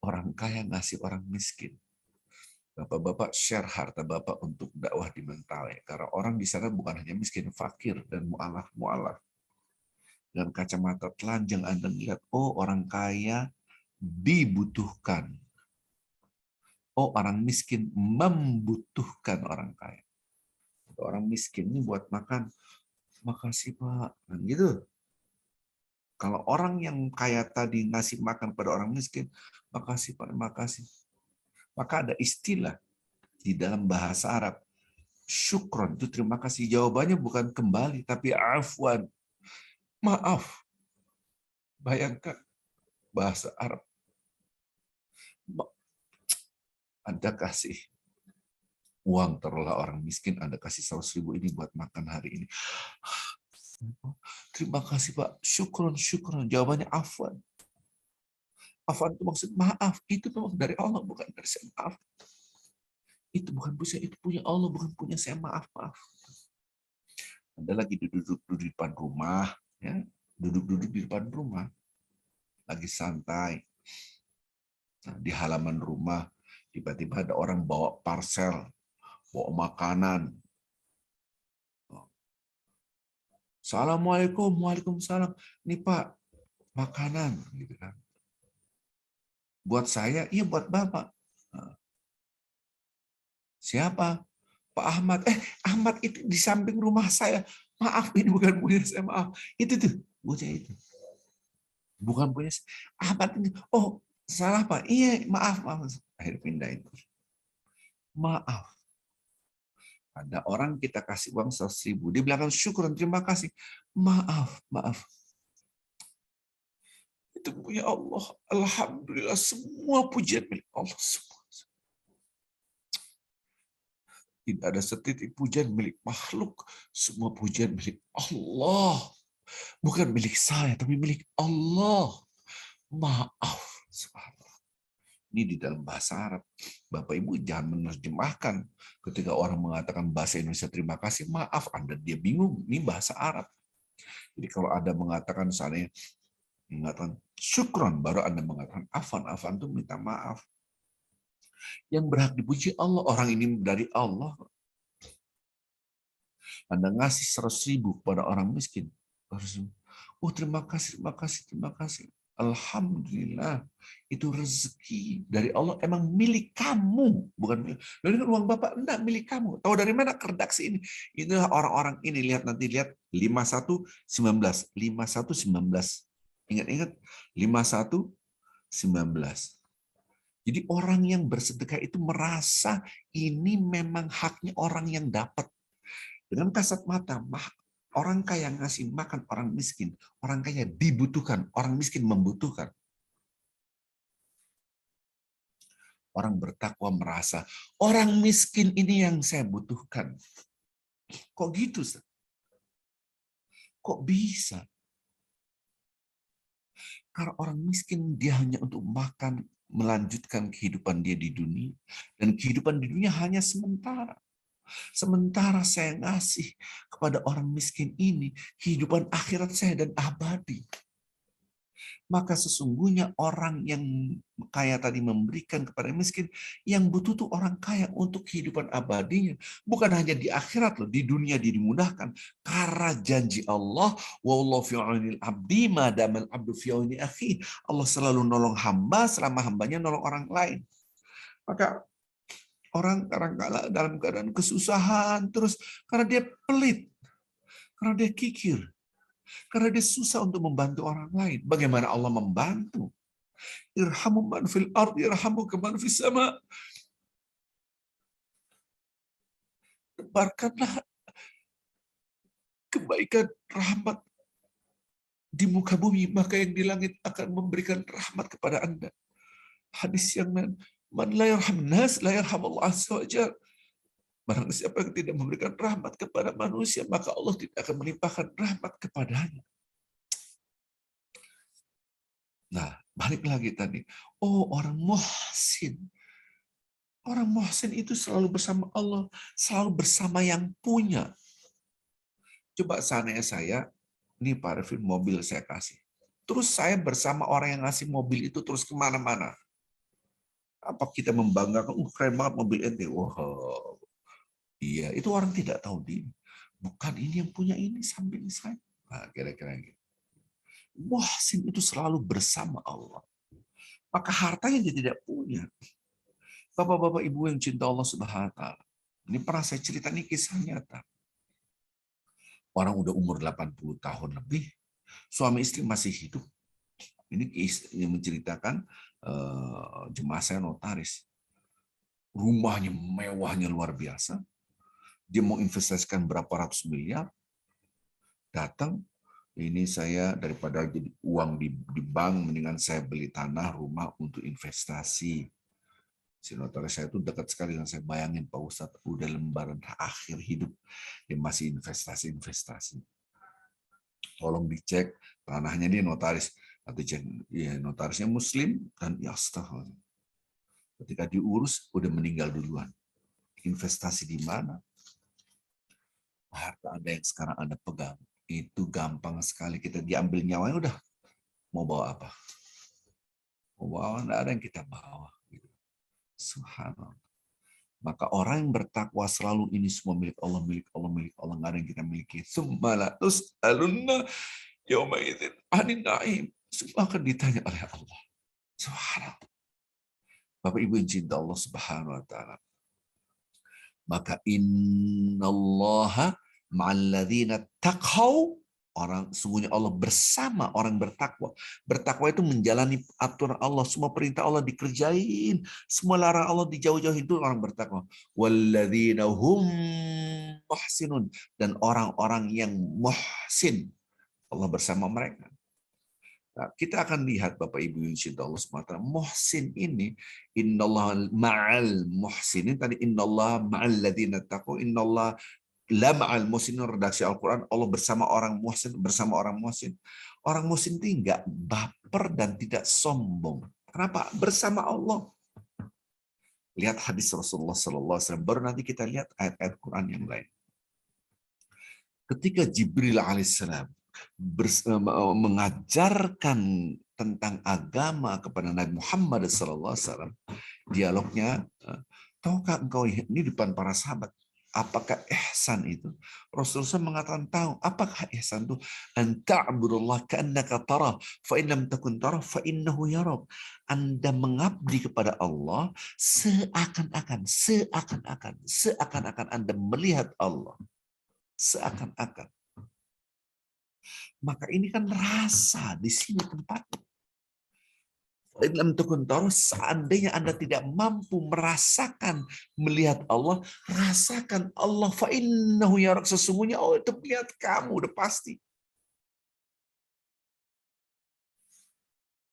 orang kaya ngasih orang miskin. Bapak-bapak share harta Bapak untuk dakwah di Mentawai. Karena orang di sana bukan hanya miskin, fakir dan mu'alaf. Dengan kacamata telanjang Anda melihat, orang kaya dibutuhkan. Oh, orang miskin membutuhkan orang kaya. Orang miskin ini buat makan, makasih Pak. Nah, gitu. Kalau orang yang kaya tadi ngasih makan pada orang miskin, makasih Pak, makasih. Maka ada istilah di dalam bahasa Arab, syukron itu terima kasih. Jawabannya bukan kembali, tapi afwan. Maaf. Bayangkan bahasa Arab. Anda kasih uang, taruhlah orang miskin, Anda kasih 100.000 ini buat makan hari ini. Terima kasih Pak, syukron, syukron. Jawabannya afwan. Afwan itu maksud maaf. Itu memang dari Allah, bukan dari saya. Maaf. Itu bukan punya, itu punya Allah, bukan punya saya. Maaf, maaf. Anda lagi duduk di depan rumah, ya, duduk di depan rumah, lagi santai. Nah, di halaman rumah, tiba-tiba ada orang bawa parcel, bawa makanan. Assalamualaikum, waalaikumsalam. Ini Pak, makanan, gitu kan. Buat saya, iya buat Bapak. Nah, siapa? Pak Ahmad. Ahmad itu di samping rumah saya. Maaf, ini bukan punya saya, maaf. Itu tuh, bocah itu. Bukan punya saya. Ahmad ini, oh salah Pak. Iya, maaf, maaf. Akhirnya pindah itu. Maaf. Ada orang kita kasih uang 100.000, dia bilang syukur, terima kasih. Maaf, maaf. Itu punya Allah. Alhamdulillah, semua pujian milik Allah. Semua. Tidak ada setitik pujian milik makhluk. Semua pujian milik Allah. Bukan milik saya, tapi milik Allah. Maaf. Ini di dalam bahasa Arab. Bapak Ibu jangan menerjemahkan. Ketika orang mengatakan bahasa Indonesia terima kasih, maaf, Anda dia bingung. Ini bahasa Arab. Jadi kalau Anda mengatakan misalnya mengatakan syukron, baru Anda mengatakan afan. Afan itu minta maaf. Yang berhak dipuji Allah. Orang ini dari Allah. Anda ngasih 100.000 kepada orang miskin. Oh terima kasih, terima kasih, terima kasih. Alhamdulillah, itu rezeki dari Allah, emang milik kamu, bukan milik. Lalu kan uang Bapak enggak milik kamu. Tahu dari mana redaksi ini? Inilah orang-orang ini, lihat nanti, lihat 51:19. 51:19. Ingat-ingat 51:19. Jadi orang yang bersedekah itu merasa ini memang haknya orang yang dapat. Dengan kasat mata, orang kaya ngasih makan orang miskin, orang kaya dibutuhkan, orang miskin membutuhkan. Orang bertakwa merasa, orang miskin ini yang saya butuhkan. Kok gitu, Ustaz? Kok bisa? Karena orang miskin dia hanya untuk makan, melanjutkan kehidupan dia di dunia. Dan kehidupan di dunia hanya sementara. Sementara saya ngasih kepada orang miskin ini, kehidupan akhirat saya dan abadi. Maka sesungguhnya orang yang kaya tadi memberikan kepada yang miskin, yang butuh tuh orang kaya untuk kehidupan abadinya. Bukan hanya di akhirat loh, di dunia dia dimudahkan. Karena janji Allah, wallahu fi aunil abdi ma damal abdu fi auni akhi. Allah selalu nolong hamba selama hambanya nolong orang lain. Maka orang kadang-kala dalam keadaan kesusahan terus karena dia pelit, karena dia kikir, karena dia susah untuk membantu orang lain. Bagaimana Allah membantu? Irhamu man fil ardi irhamuka man fis sama. Tebarkanlah kebaikan rahmat di muka bumi, maka yang di langit akan memberikan rahmat kepada Anda. Hadis yang man la yarham nas la yarham Allah azza wajalla. Barang siapa yang tidak memberikan rahmat kepada manusia, maka Allah tidak akan melimpahkan rahmat kepadanya. Nah, balik lagi tadi. Oh, orang muhsin. Orang muhsin itu selalu bersama Allah, selalu bersama yang punya. Coba seandainya saya, ini Pak Arifin, mobil saya kasih. Terus saya bersama orang yang ngasih mobil itu terus kemana-mana. Apa kita membanggakan, keren banget mobil ente. Wow, iya, itu orang tidak tahu diri. Bukan ini yang punya ini, samping saya. Nah, kira-kira gitu. Muhsin itu selalu bersama Allah. Maka hartanya dia tidak punya. Bapak-bapak Ibu yang cinta Allah Subhanahu wa taala. Ini pernah saya cerita, ini kisah nyata. Orang udah umur 80 tahun lebih, suami istri masih hidup. Ini menceritakan jemaah saya notaris. Rumahnya mewahnya luar biasa. Dia mau investasikan berapa ratus miliar. Datang, ini saya daripada jadi uang di bank, mendingan saya beli tanah, rumah untuk investasi. Si notaris saya itu dekat sekali dengan saya. Bayangin Pak Ustadz, udah lembaran akhir hidup, dia masih investasi. Tolong dicek tanahnya, dia notaris. Atau cek, ya, notarisnya Muslim, dan ya astagfirullah. Ketika diurus, udah meninggal duluan. Investasi di mana? Harta Anda yang sekarang Anda pegang, itu gampang sekali kita diambil nyawanya, udah. Mau bawa apa? Mau bawa, enggak ada yang kita bawa. Subhanallah. Maka orang yang bertakwa selalu, ini semua milik Allah, milik Allah, milik Allah, nggak ada yang kita miliki. Summa tus'alunna yauma idzin 'anin na'im. Semua akan ditanya oleh Allah. Subhanallah. Bapak Ibu yang cinta Allah Subhanahu wa taala. Maka innallaha ma'al ladzina taqaw, orang sungguhnya Allah bersama orang bertakwa. Bertakwa itu menjalani aturan Allah, semua perintah Allah dikerjain, semua larang Allah dijauh-jauhin, itu orang bertakwa. Walladzina hum muhsinun, dan orang-orang yang muhsin, Allah bersama mereka. Nah, kita akan lihat Bapak Ibu yang cinta Allah SWT. Muhsin ini, innallaha ma'al muhsinin. Tadi innallaha ma'al ladzina taqaw, innallaha la ma'al muhsinin. Redaksi Al-Quran, Allah bersama orang muhsin, bersama orang muhsin. Orang muhsin itu enggak baper dan tidak sombong. Kenapa? Bersama Allah. Lihat hadis Rasulullah SAW. Baru nanti kita lihat ayat-ayat Quran yang lain. Ketika Jibril alaihissalam mengajarkan tentang agama kepada Nabi Muhammad SAW, dialognya, tahukah engkau, ini di depan para sahabat, apakah ihsan itu? Rasulullah mengatakan, tahu. Apakah ihsan itu? An ta'budullah ka'annaka tarah, fa in lam takun tarah fa innahu yarak. Anda mengabdi kepada Allah seakan-akan Anda melihat Allah. Seakan-akan. Maka ini kan rasa, di sini tempatnya. Seandainya Anda tidak mampu merasakan melihat Allah, rasakan Allah. Fa'innahu yarak, sesungguhnya Allah itu melihat kamu, udah pasti.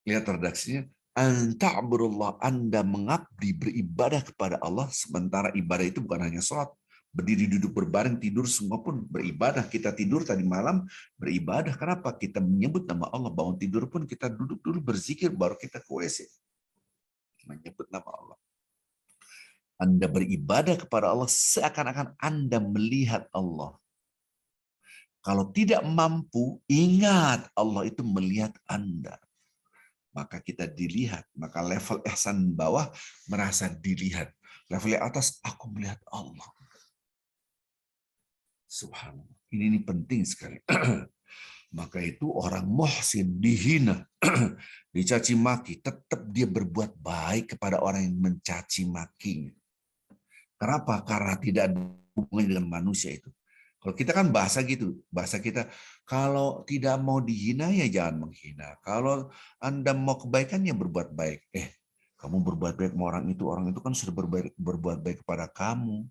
Lihat redaksinya. Anta'burullah, Anda mengabdi, beribadah kepada Allah, sementara ibadah itu bukan hanya sholat. Berdiri, duduk, berbaring, tidur, semua pun beribadah. Kita tidur tadi malam, beribadah. Kenapa? Kita menyebut nama Allah. Bangun tidur pun kita duduk dulu, berzikir, baru kita ke WC. Menyebut nama Allah. Anda beribadah kepada Allah seakan-akan Anda melihat Allah. Kalau tidak mampu, ingat Allah itu melihat Anda. Maka kita dilihat. Maka level ihsan bawah merasa dilihat. Level atas, aku melihat Allah. Subhanallah. Ini penting sekali. Maka itu orang muhsin dihina, dicaci maki, tetap dia berbuat baik kepada orang yang mencaci makinya. Kenapa? Karena tidak ada hubungannya dengan manusia itu. Kalau kita kan bahasa gitu, bahasa kita, kalau tidak mau dihina ya jangan menghina. Kalau Anda mau kebaikan ya berbuat baik. Kamu berbuat baik sama orang itu kan sudah berbuat baik kepada kamu.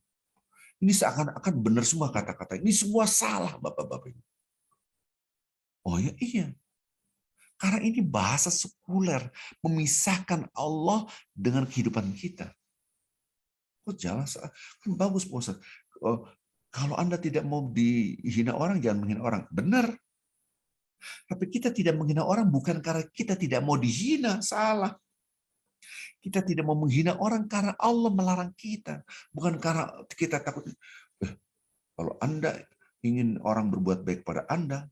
Ini seakan-akan benar semua kata-kata. Ini semua salah, Bapak-Bapak. Oh ya, iya. Karena ini bahasa sekuler, memisahkan Allah dengan kehidupan kita. Oh jelas, kan bagus Pak Ustaz. Kalau Anda tidak mau dihina orang, jangan menghina orang. Benar. Tapi kita tidak menghina orang bukan karena kita tidak mau dihina, salah. Kita tidak mau menghina orang karena Allah melarang kita. Bukan karena kita takut. Kalau Anda ingin orang berbuat baik pada Anda,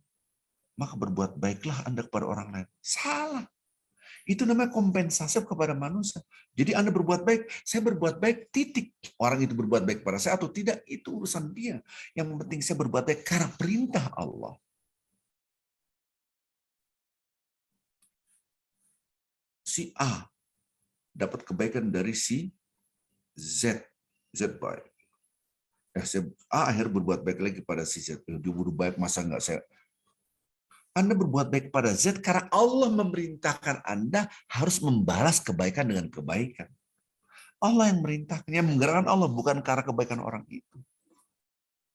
maka berbuat baiklah Anda kepada orang lain. Salah. Itu namanya kompensasi kepada manusia. Jadi Anda berbuat baik, saya berbuat baik, titik. Orang itu berbuat baik pada saya atau tidak, itu urusan dia. Yang penting saya berbuat baik karena perintah Allah. Si A dapat kebaikan dari si Z baik. Akhir berbuat baik lagi pada si Z. Dia berbuat baik, masa nggak saya? Anda berbuat baik kepada Z karena Allah memerintahkan Anda harus membalas kebaikan dengan kebaikan. Allah yang merintahkan, yang menggerakkan Allah, bukan karena kebaikan orang itu.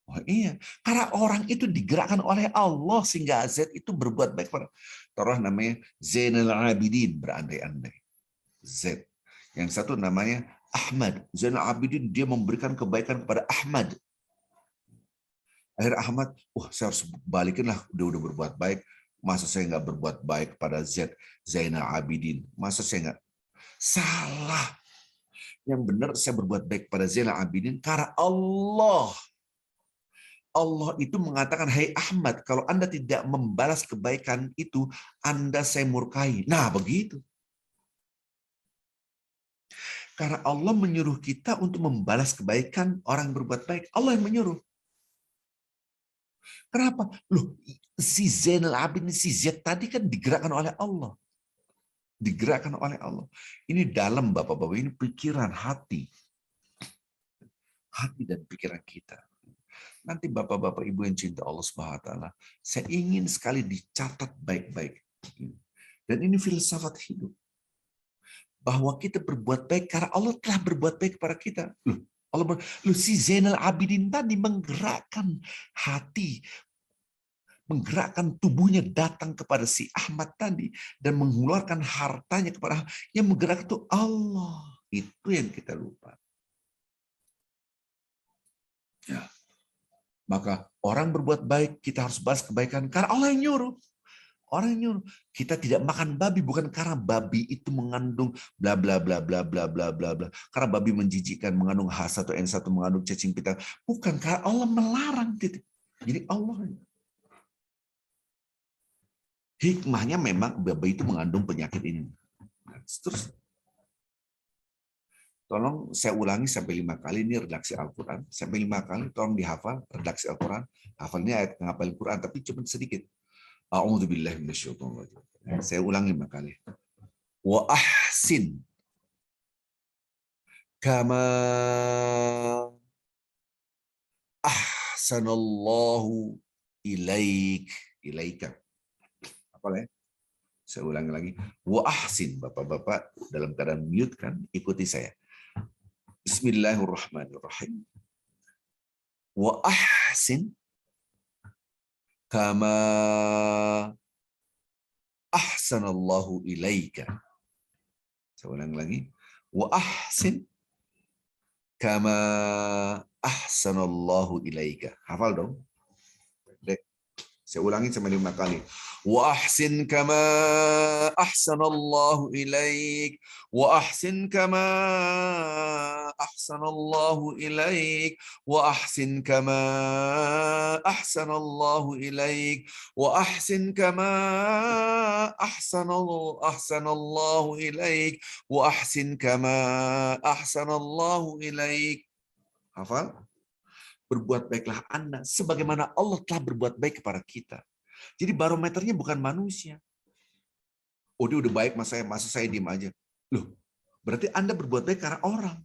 Oh iya, karena orang itu digerakkan oleh Allah sehingga Z itu berbuat baik pada. Taruh namanya Zainal Abidin, berandai-andai. Z. Yang satu namanya Ahmad. Zainal Abidin, dia memberikan kebaikan kepada Ahmad. Akhirnya Ahmad, saya harus balikin lah, dia udah berbuat baik. Masa saya nggak berbuat baik kepada Zainal Abidin? Masa saya nggak? Salah. Yang benar saya berbuat baik pada Zainal Abidin karena Allah. Allah itu mengatakan, hai Ahmad, kalau Anda tidak membalas kebaikan itu, Anda saya murkai. Nah, begitu. Karena Allah menyuruh kita untuk membalas kebaikan orang yang berbuat baik. Allah yang menyuruh. Kenapa? Loh, si Zainal Abidin, si Z tadi kan digerakkan oleh Allah. Digerakkan oleh Allah. Ini dalam Bapak-Bapak, ini pikiran hati. Hati dan pikiran kita. Nanti Bapak-Bapak Ibu yang cinta Allah Subhanahu wa taala, saya ingin sekali dicatat baik-baik. Dan ini filsafat hidup. Bahwa kita berbuat baik karena Allah telah berbuat baik kepada kita. Si Zainal Abidin tadi menggerakkan hati, menggerakkan tubuhnya datang kepada si Ahmad tadi dan mengeluarkan hartanya kepada yang menggerakkan itu Allah. Itu yang kita lupa. Ya. Maka orang berbuat baik, kita harus balas kebaikan karena Allah yang nyuruh. Orang yang nyuruh. Kita tidak makan babi bukan karena babi itu mengandung bla bla bla bla bla bla bla bla. Karena babi menjijikkan, mengandung H1N1, mengandung cacing pita. Bukan, karena Allah melarang. Jadi Allah. Hikmahnya memang babi itu mengandung penyakit ini. Terus tolong saya ulangi sampai 5 kali, ini redaksi Al-Quran. Sampai 5 kali, tolong dihafal redaksi Al-Quran. Hafalnya ayat penghafal Al-Quran, tapi cuma sedikit. A'udzubillahi minasyaitonir rajim. Saya ulangi 5 kali. Wa ahsin kama ahsanallahu ilaika. Apa ya? Saya ulangi lagi. Wa ahsin, Bapak-bapak dalam keadaan mute kan, ikuti saya. Bismillahirrahmanirrahim. Wa ahsin kama ahsanallahu ilaika. Saya ulang lagi. Wa ahsin kama ahsanallahu ilaika. Hafal dong. Saya ulangi sampai 5 kali. Wa ahsin kama ahsanallahu ilaik. Wa ahsin kama ahsanallahu ilaik. Wa ahsin kama ahsanallahu ilaik. Wa ahsin kama ahsanallahu ilaik. Wa ahsin kama ahsanallahu ilaik. Hafal? Berbuat baiklah Anda sebagaimana Allah telah berbuat baik kepada kita. Jadi barometernya bukan manusia. Oh, dia udah baik masa saya diem aja. Loh, berarti Anda berbuat baik karena orang.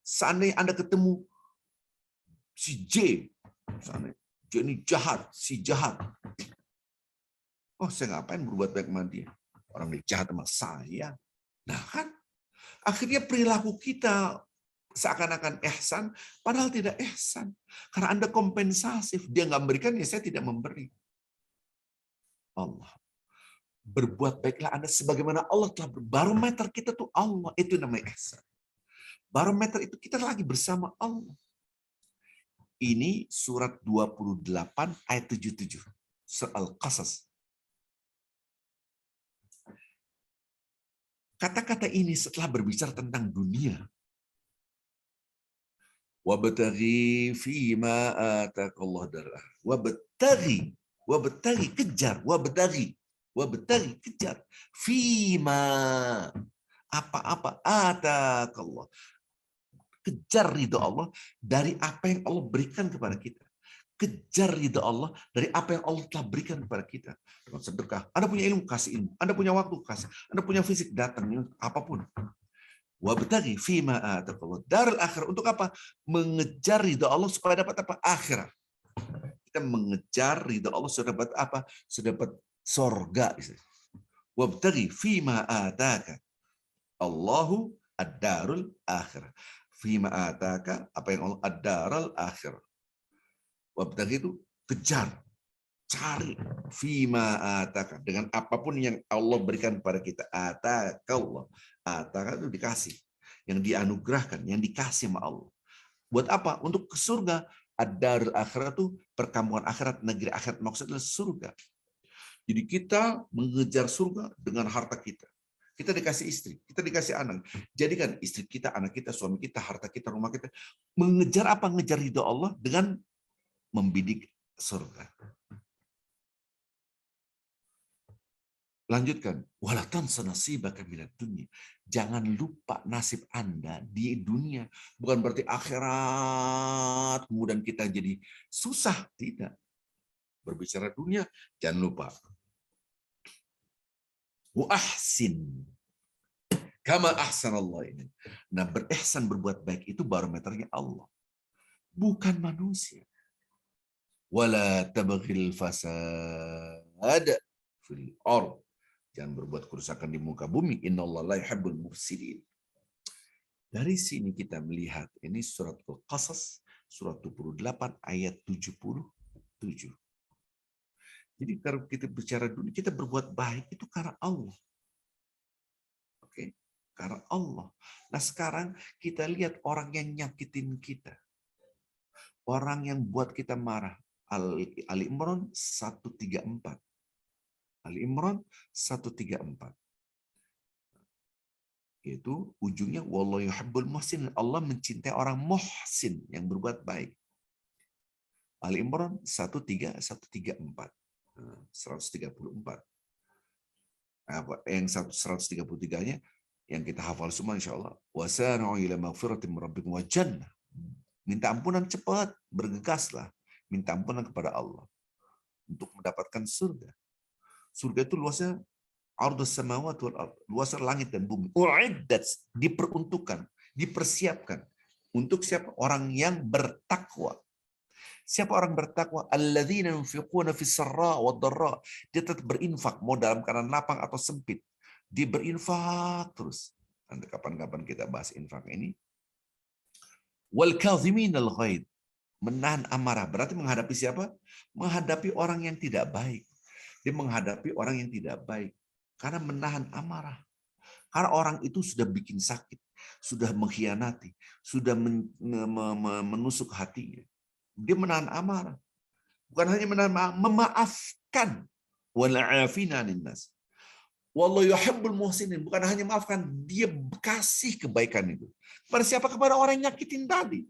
Seandainya Anda ketemu si J, misalnya, J ini jahat, si jahat. Oh, saya ngapain berbuat baik sama dia? Orang dia jahat sama saya. Nah kan, akhirnya perilaku kita seakan-akan ihsan, padahal tidak ihsan. Karena Anda kompensasif. Dia nggak memberikan, ya saya tidak memberi. Allah. Berbuat baiklah Anda sebagaimana Allah telah barometer kita tuh Allah. Itu namanya ihsan. Barometer itu kita lagi bersama Allah. Ini surat 28 ayat 77. Surat Al-Qasas. Kata-kata ini setelah berbicara tentang dunia. Wabtaghi fima ataqallahu darah. Wabtaghi kejar, wabtaghi kejar fima apa-apa ataqallah. Kejar ridho Allah dari apa yang Allah berikan kepada kita. Kejar ridho Allah dari apa yang Allah telah berikan kepada kita. Dengan sedekah. Anda punya ilmu, kasih ilmu. Anda punya waktu, kasih. Anda punya fisik, datang. Apapun. Wabtaghi fima ataqallahu darul akhirah. Untuk apa? Mengejar ridha Allah supaya dapat apa? Akhirat. Kita mengejar ridha Allah supaya dapat apa? Supaya dapat sorga. Wabtaghi fima ataka Allahu ad-darul akhirah. Fima ataka, apa yang Allah ad-darul akhirah. Wabtaghi itu kejar, cari. Fima ataka, dengan apapun yang Allah berikan kepada kita. Ataka Allah. Ataka itu dikasih. Yang dianugerahkan, yang dikasih sama Allah. Buat apa? Untuk ke surga. Ad-darul akhirat itu perkampungan akhirat, negeri akhirat, maksudnya surga. Jadi kita mengejar surga dengan harta kita. Kita dikasih istri, kita dikasih anak. Jadikan istri kita, anak kita, suami kita, harta kita, rumah kita. Mengejar apa? Mengejar ridha Allah dengan membidik surga. Lanjutkan. Wala tansa nasibaka minad dunya. Jangan lupa nasib Anda di dunia. Bukan berarti akhirat kemudian kita jadi susah. Tidak. Berbicara dunia, jangan lupa. Wa ahsin kama ahsanallah ini. Nah, berihsan, berbuat baik itu barometernya Allah, bukan manusia. Wala tabghil fasad fil ardh. Jangan berbuat kerusakan di muka bumi. Innallaha la yuhibbul mufsidin. Dari sini kita melihat ini surat Al-Qasas surat 28 ayat 77. Jadi kalau kita bicara dunia, kita berbuat baik itu karena Allah. Oke, karena Allah. Nah, sekarang kita lihat orang yang nyakitin kita. Orang yang buat kita marah. Ali Imran 134. Ali Imran 134. Itu ujungnya wallahu yuhibbul muhsin. Allah mencintai orang muhsin yang berbuat baik. Ali Imran 134. 134. Yang 133-nya yang kita hafal semua insyaallah. Wasari'u ila maghfiratin min rabbikum wa jannah. Minta ampunan cepat, bergegaslah. Minta ampunan kepada Allah untuk mendapatkan surga. Surga itu luasnya ardhus samawati wal ardh, luas langit dan bumi. Uiddat, diperuntukkan, dipersiapkan untuk siapa? Orang yang bertakwa. Siapa orang bertakwa? Alladzina yunfiquna fis sarra wad dharra. Dia tetap berinfak, mau dalam keadaan lapang atau sempit. Dia berinfak terus. Nanti kapan-kapan kita bahas infak ini. Wal kadhiminal ghaidh. Menahan amarah. Berarti menghadapi siapa? Menghadapi orang yang tidak baik. Dia menghadapi orang yang tidak baik. Karena menahan amarah. Karena orang itu sudah bikin sakit. Sudah mengkhianati. Sudah menusuk hatinya. Dia menahan amarah. Bukan hanya menahan amarah, memaafkan. Wal'afina 'anil nas. Wallahu yuhibbul muhsinin. Bukan hanya maafkan, dia kasih kebaikan itu. Kepada siapa? Kepada orang yang nyakitin tadi.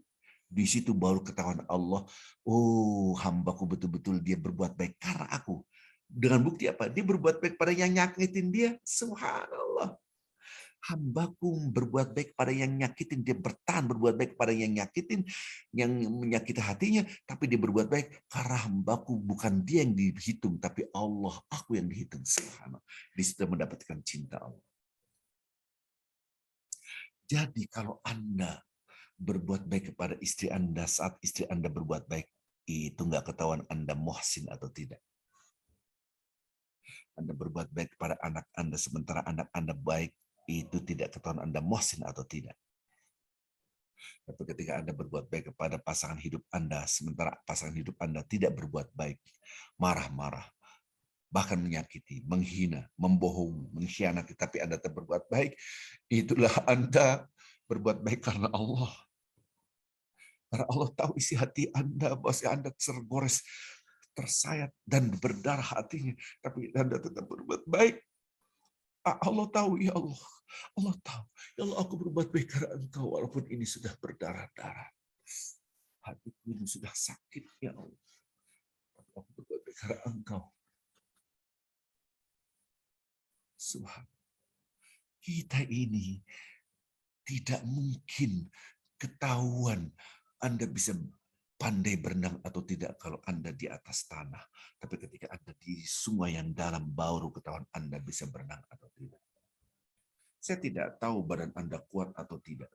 Di situ baru ketahuan Allah, oh, hambaku betul-betul dia berbuat baik karena aku. Dengan bukti apa? Dia berbuat baik pada yang nyakitin dia. Subhanallah. Hambaku berbuat baik pada yang nyakitin, dia bertahan berbuat baik pada yang nyakitin, yang menyakiti hatinya, tapi dia berbuat baik karena hambaku bukan dia yang dihitung, tapi Allah, aku yang dihitung. Subhanallah. Di situ mendapatkan cinta Allah. Jadi kalau Anda berbuat baik kepada istri Anda saat istri Anda berbuat baik, itu nggak ketahuan Anda muhsin atau tidak. Anda berbuat baik kepada anak Anda sementara anak Anda baik, itu tidak ketahuan Anda muhsin atau tidak. Tapi ketika Anda berbuat baik kepada pasangan hidup Anda, sementara pasangan hidup Anda tidak berbuat baik, marah-marah, bahkan menyakiti, menghina, membohongi, mengkhianati, tapi Anda tetap berbuat baik, itulah Anda berbuat baik karena Allah. Karena Allah tahu isi hati Anda, bahwa Anda tergores, tersayat, dan berdarah hatinya, tapi Anda tetap berbuat baik. Allah tahu, ya Allah. Allah tahu. Ya Allah, aku berbuat baik karena Engkau, walaupun ini sudah berdarah-darah. Hatiku ini sudah sakit, ya Allah. Tapi aku berbuat baik karena Engkau. Subhanallah. Kita ini tidak mungkin ketahuan Anda bisa pandai berenang atau tidak kalau Anda di atas tanah. Tapi ketika Anda di sungai yang dalam, baru ketahuan Anda bisa berenang atau tidak. Saya tidak tahu badan Anda kuat atau tidak.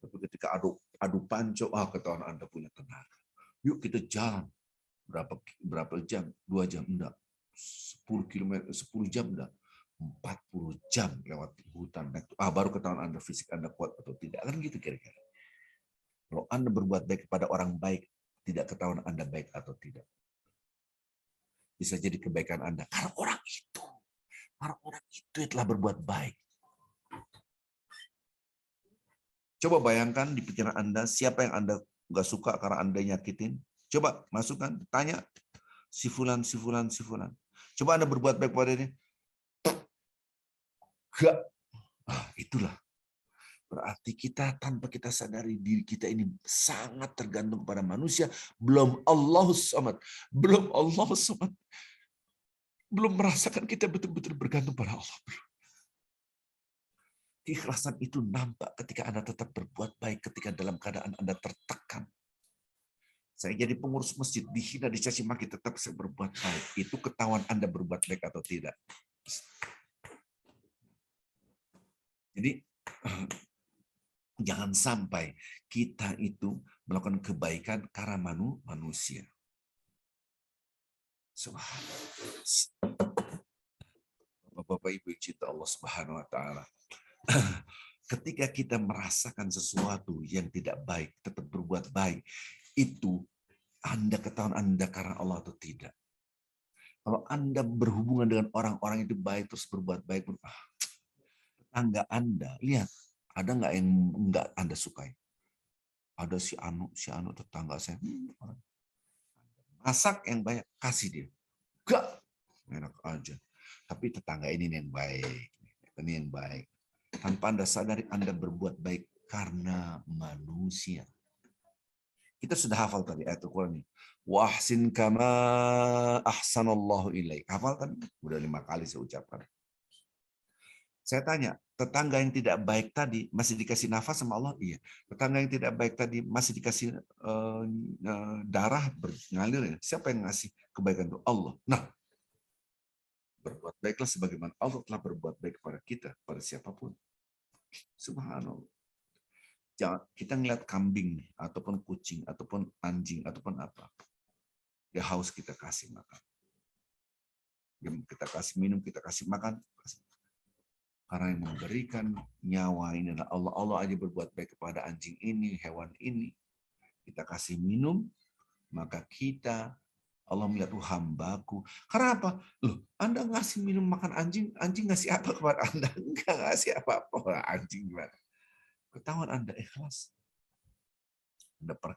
Tapi ketika adu panco, ketahuan Anda punya tenaga. Yuk kita jalan. Berapa jam? 2 jam enggak. 10 km, 10 jam enggak. 40 jam lewat hutan. Baru ketahuan Anda fisik Anda kuat atau tidak. Kan gitu kira-kira. Kalau Anda berbuat baik kepada orang baik, tidak ketahuan Anda baik atau tidak. Bisa jadi kebaikan Anda. Karena orang itu telah berbuat baik. Coba bayangkan di pikiran Anda, siapa yang Anda nggak suka karena Anda nyakitin. Coba masukkan, tanya. Si fulan. Coba Anda berbuat baik pada dia. Enggak. Itulah. Berarti kita tanpa kita sadari diri kita ini sangat tergantung pada manusia. Belum Allahus Samad. Belum merasakan kita betul-betul bergantung pada Allah. Keikhlasan itu nampak ketika Anda tetap berbuat baik ketika dalam keadaan Anda tertekan. Saya jadi pengurus masjid, dihina, dicaci maki, tetap saya berbuat baik. Itu ketahuan Anda berbuat baik atau tidak. Jadi jangan sampai kita itu melakukan kebaikan karena manusia. Bapak Ibu cinta Allah Subhanahu wa taala. Ketika kita merasakan sesuatu yang tidak baik, tetap berbuat baik, itu Anda ketahuan Anda karena Allah atau tidak. Kalau Anda berhubungan dengan orang-orang itu baik terus berbuat baik, tetangga Anda, lihat, ada nggak yang nggak Anda sukai? Ada si Anu tetangga saya. Masak yang banyak, kasih dia. Enggak, enak aja. Tapi tetangga ini yang baik. Ini yang baik. Tanpa Anda sadari, Anda berbuat baik karena manusia. Kita sudah hafal tadi ayat Al-Quran ini. Wahsin kama ahsanallahu ilaik. Hafal kan? Udah 5 kali saya ucapkan. Saya tanya, tetangga yang tidak baik tadi masih dikasih nafas sama Allah? Iya. Tetangga yang tidak baik tadi masih dikasih darah mengalir? Siapa yang ngasih kebaikan itu? Allah. Nah, berbuat baiklah sebagaimana Allah telah berbuat baik kepada kita, pada siapapun. Subhanallah. Jangan kita ngeliat kambing ataupun kucing ataupun anjing ataupun apa, dia haus kita kasih makan, kita kasih minum, kita kasih makan. Karena yang memberikan nyawa ini adalah Allah. Allah aja berbuat baik kepada anjing ini, hewan ini. Kita kasih minum, maka kita, Allah melihat, hambaku. Karena apa? Loh, Anda ngasih minum makan anjing, anjing ngasih apa kepada Anda? Enggak ngasih apa-apa. Anjing gimana? Ketahuan Anda ikhlas.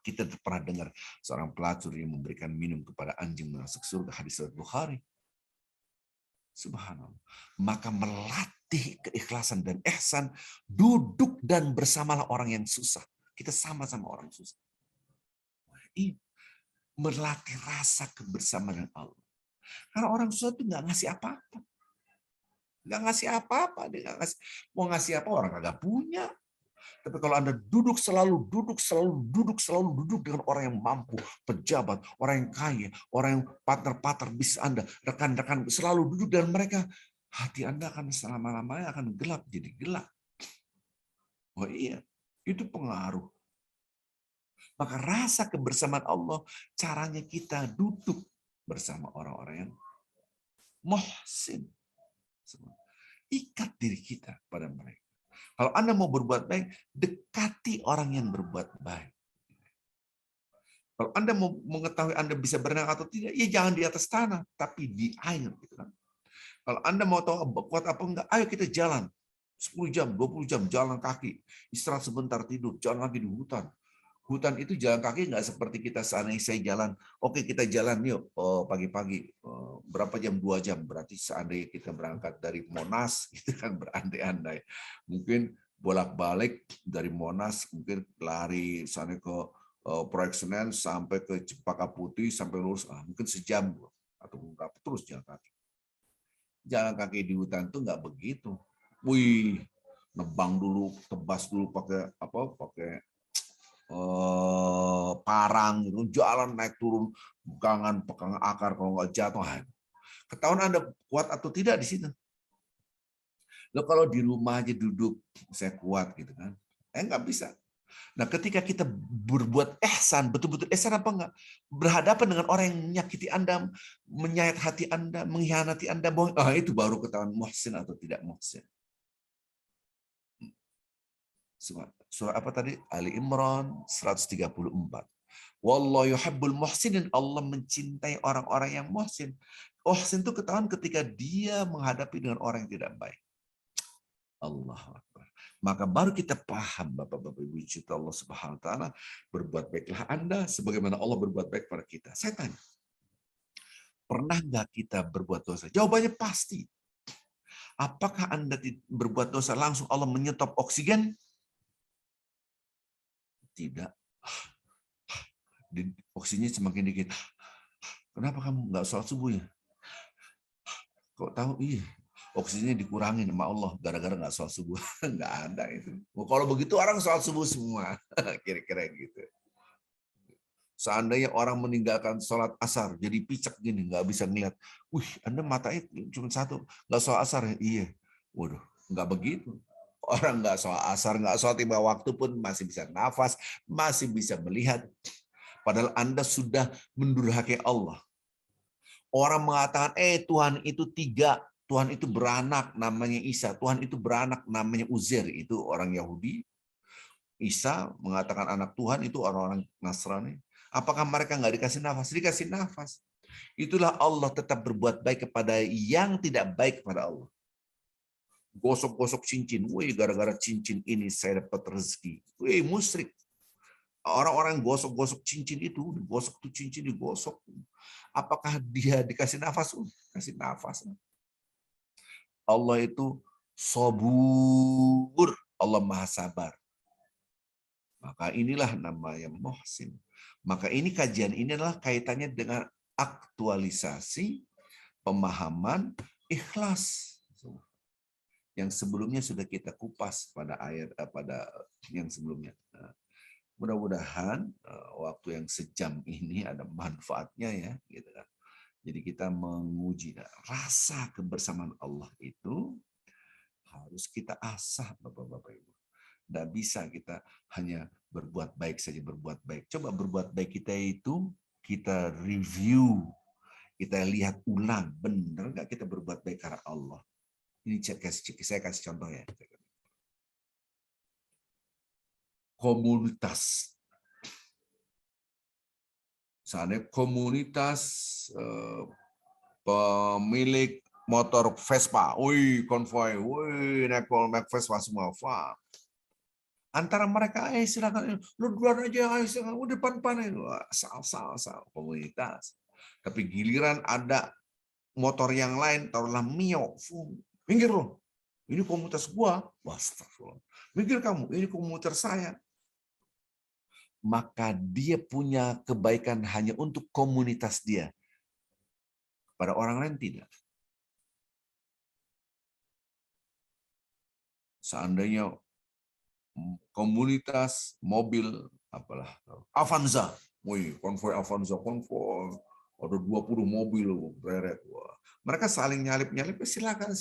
Kita pernah dengar seorang pelacur yang memberikan minum kepada anjing masuk surga, hadis riwayat Bukhari. Subhanallah. Maka melatih keikhlasan dan ihsan, duduk dan bersamalah orang yang susah. Kita sama-sama orang susah. Ini melatih rasa kebersamaan dengan Allah. Karena orang susah itu nggak ngasih apa-apa. Nggak ngasih apa-apa. Dia nggak ngasih. Mau ngasih apa orang kagak punya. Tapi kalau Anda selalu duduk dengan orang yang mampu, pejabat, orang yang kaya, orang yang partner-partner bisnis Anda, rekan-rekan, selalu duduk dengan mereka, hati Anda akan selama-lamanya akan gelap, jadi gelap. Oh iya, itu pengaruh. Maka rasa kebersamaan Allah, caranya kita duduk bersama orang-orang yang muhsin. Ikat diri kita pada mereka. Kalau Anda mau berbuat baik, dekati orang yang berbuat baik. Kalau Anda mau mengetahui Anda bisa berenang atau tidak, ya jangan di atas tanah, tapi di air. Gitu kan. Kalau Anda mau tahu kuat apa enggak, ayo kita jalan. 10 jam, 20 jam, jalan kaki. Istirahat sebentar, tidur, jalan lagi di hutan. Hutan itu jalan kaki nggak seperti kita seandainya saya jalan. Oke, kita jalan yuk pagi-pagi. Berapa jam? 2 jam. Berarti seandainya kita berangkat dari Monas, itu kan berandai-andai. Mungkin bolak-balik dari Monas, mungkin lari sana ke Proyek Senen sampai ke Cempaka Putih sampai lurus, mungkin sejam atau berapa, terus jalan kaki. Jalan kaki di hutan tuh nggak begitu. Wih, nebang dulu, tebas dulu pakai apa? Pakai parang gitu, jalan naik turun, pegangan akar, kalau nggak jatuh. Ketahuan Anda kuat atau tidak di situ. Loh kalau di rumah aja duduk, saya kuat gitu kan. Nggak bisa. Nah, ketika kita berbuat ihsan, betul-betul ihsan apa enggak? Berhadapan dengan orang yang menyakiti Anda, menyayat hati Anda, mengkhianati Anda, bohong. Itu baru ketahuan muhsin atau tidak muhsin. Surah apa tadi? Ali Imran 134. Wallahu yuhibbul muhsinin. Allah mencintai orang-orang yang muhsin. Muhsin itu ketahuan ketika dia menghadapi dengan orang yang tidak baik. Allahu Akbar. Maka baru kita paham, Bapak-bapak Ibu, cinta Allah Subhanahu wa taala, berbuat baiklah Anda sebagaimana Allah berbuat baik pada kita. Saya tanya, pernah nggak kita berbuat dosa? Jawabannya pasti. Apakah Anda berbuat dosa langsung Allah menyetop oksigen? Tidak. Oksigennya semakin dikit. Kenapa kamu nggak sholat subuh ya? Kok tahu? Iya, oksigennya dikurangin sama Allah gara-gara nggak sholat subuh. Nggak ada itu. Kalau begitu orang sholat subuh semua. Kira-kira gitu. Seandainya orang meninggalkan sholat asar, jadi picek gini, nggak bisa ngeliat. Anda matanya cuma satu, nggak sholat asar ya? Iya. Waduh, nggak begitu. Orang nggak sholat asar, nggak sholat 5 waktu pun masih bisa nafas, masih bisa melihat. Padahal Anda sudah mendurhakai Allah. Orang mengatakan, Tuhan itu 3, Tuhan itu beranak namanya Isa, Tuhan itu beranak namanya Uzair, itu orang Yahudi. Isa mengatakan anak Tuhan, itu orang-orang Nasrani. Apakah mereka nggak dikasih nafas? Dikasih nafas. Itulah Allah tetap berbuat baik kepada yang tidak baik kepada Allah. Gosok-gosok cincin, gara-gara cincin ini saya dapat rezeki. Musyrik. Orang-orang gosok-gosok cincin itu, digosok tuh cincin, digosok. Apakah dia dikasih nafas? Kasih nafas. Allah itu sabur. Allah Maha Sabar. Maka inilah namanya muhsin. Maka ini kajian ini adalah kaitannya dengan aktualisasi pemahaman ikhlas. Yang sebelumnya sudah kita kupas pada pada yang sebelumnya. Mudah-mudahan waktu yang sejam ini ada manfaatnya ya, gitu kan. Jadi kita menguji rasa kebersamaan Allah itu harus kita asah, Bapak-bapak Ibu. Tidak bisa kita hanya berbuat baik saja, berbuat baik. Coba berbuat baik kita itu kita review, kita lihat ulang, benar nggak kita berbuat baik karena Allah? Ini saya kasih contoh ya. Komunitas. Misalnya komunitas pemilik motor Vespa, konvoy, naik Vespa semua, antara mereka, silakan, lu duluan aja, silakan, depan itu, asal komunitas. Tapi giliran ada motor yang lain, taruhlah Mio, minggir loh, ini komunitas gua, astagfirullah, minggir kamu, ini komunitas saya. Maka dia punya kebaikan hanya untuk komunitas dia. Pada orang lain tidak. Seandainya komunitas mobil Avanza, konvoy Avanza, ada 20 mobil beret. Mereka saling nyalip silakan.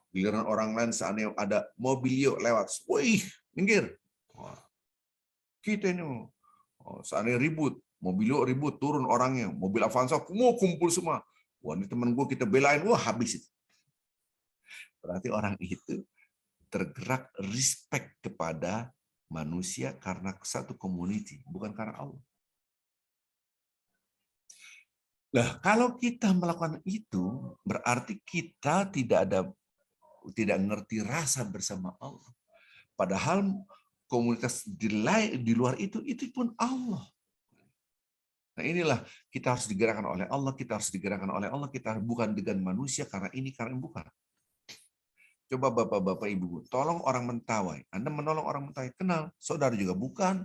Giliran orang lain seandainya ada mobilio lewat, minggir. Kita ini seandainya ribut, mobilio ribut, turun orangnya, mobil Avanza mau kumpul semua. Ini teman gue kita belain, habis itu. Berarti orang itu tergerak respect kepada manusia karena satu community, bukan karena Allah. Nah, kalau kita melakukan itu, berarti kita tidak ngerti rasa bersama Allah. Padahal komunitas di luar itu pun Allah. Nah, inilah kita harus digerakkan oleh Allah, kita bukan dengan manusia karena ini karena bukan. Coba Bapak-bapak Ibu, tolong orang mentawai. Anda menolong orang mentawai, kenal, saudara juga bukan.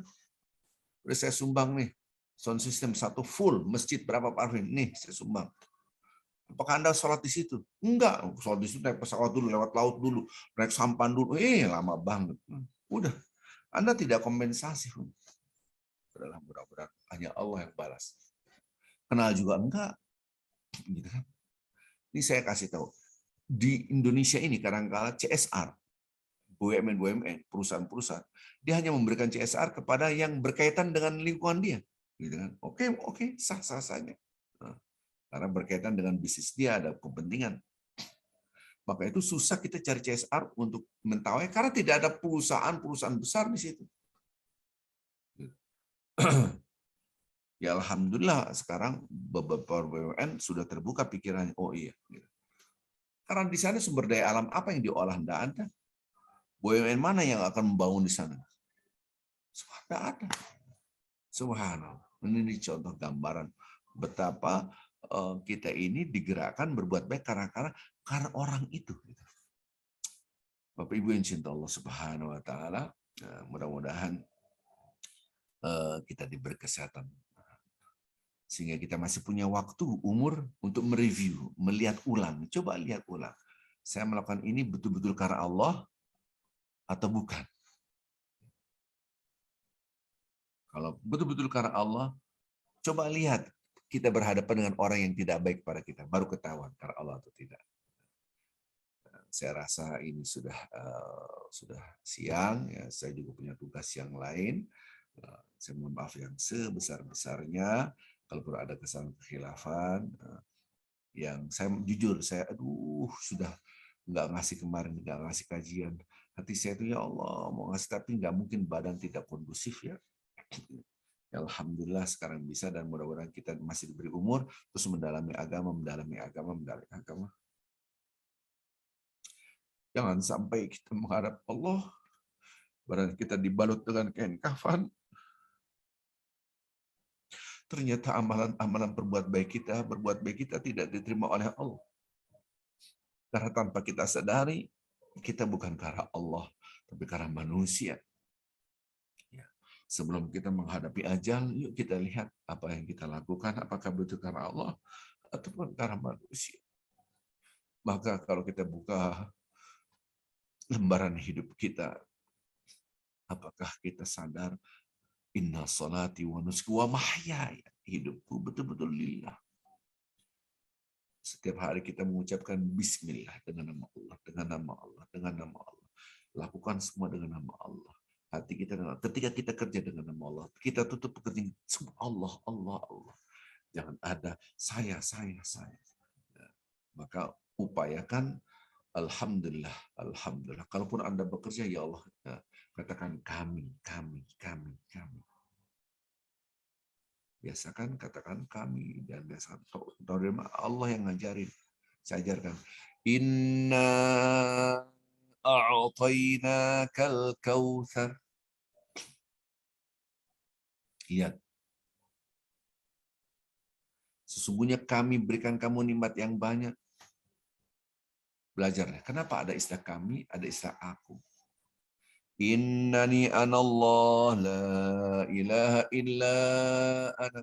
Udah saya sumbang nih, sound system 1 full, masjid berapa parfum, nih saya sumbang. Apakah Anda sholat di situ? Enggak, sholat di situ naik pesawat dulu, lewat laut dulu, naik sampan dulu, lama banget. Udah, Anda tidak kompensasi. Adalah mudah-mudahan hanya Allah yang balas. Kenal juga enggak. Gitu kan? Ini saya kasih tahu. di Indonesia ini kadang-kala CSR, BUMN, perusahaan-perusahaan, dia hanya memberikan CSR kepada yang berkaitan dengan lingkungan dia. Gitu kan? Oke, sah-sah saja. Nah, karena berkaitan dengan bisnis dia, ada kepentingan. Maka itu susah kita cari CSR untuk mentawai karena tidak ada perusahaan-perusahaan besar di situ. Ya alhamdulillah sekarang beberapa BUMN sudah terbuka pikirannya. Oh iya. Karena di sana sumber daya alam apa yang diolah? Tidak ada. BUMN mana yang akan membangun di sana? Tidak ada. Subhanallah. Ini contoh gambaran betapa kita ini digerakkan berbuat baik karena orang itu. Bapak Ibu yang cinta Allah Subhanahu Wa Taala, mudah-mudahan kita diberi kesehatan sehingga kita masih punya waktu umur untuk mereview, melihat ulang. Coba lihat ulang. Saya melakukan ini betul-betul karena Allah atau bukan? Kalau betul-betul karena Allah, coba lihat kita berhadapan dengan orang yang tidak baik pada kita, baru ketahuan karena Allah atau tidak. Saya rasa ini sudah siang, ya, saya juga punya tugas yang lain. Saya mohon maaf yang sebesar-besarnya kalau perlu ada kesalahan kekhilafan. Yang saya jujur, saya sudah nggak ngasih kemarin, nggak ngasih kajian. Hati saya itu ya Allah mau ngasih tapi nggak mungkin, badan tidak kondusif ya. Alhamdulillah sekarang bisa dan mudah-mudahan kita masih diberi umur terus mendalami agama. Jangan sampai kita menghadap Allah, barang kita dibalut dengan kain kafan, ternyata amalan-amalan berbuat baik kita tidak diterima oleh Allah. Karena tanpa kita sadari, kita bukan karena Allah, tapi karena manusia. Ya. Sebelum kita menghadapi ajal, yuk kita lihat apa yang kita lakukan, apakah betul karena Allah ataupun karena manusia. Maka kalau kita buka lembaran hidup kita, apakah kita sadar inna salati wa nusuki wa mahyaya, hidupku betul-betul lillah. Setiap hari kita mengucapkan bismillah dengan nama Allah, dengan nama Allah, dengan nama Allah. Lakukan semua dengan nama Allah. Hati kita ketika kita kerja dengan nama Allah, kita tutup pekerjaan semua Allah, Allah, Allah. Jangan ada saya. Maka upayakan alhamdulillah, alhamdulillah. Kalaupun Anda bekerja, ya Allah, katakan kami. Biasakan katakan kami, dan biasakan Allah yang ngajarin. Saya ajarkan. Inna a'tainakal kautsar. Lihat. Sesungguhnya kami berikan kamu nikmat yang banyak. Belajar. Kenapa ada istilah kami, ada istilah aku? Innani anallah la ilaha illa ana.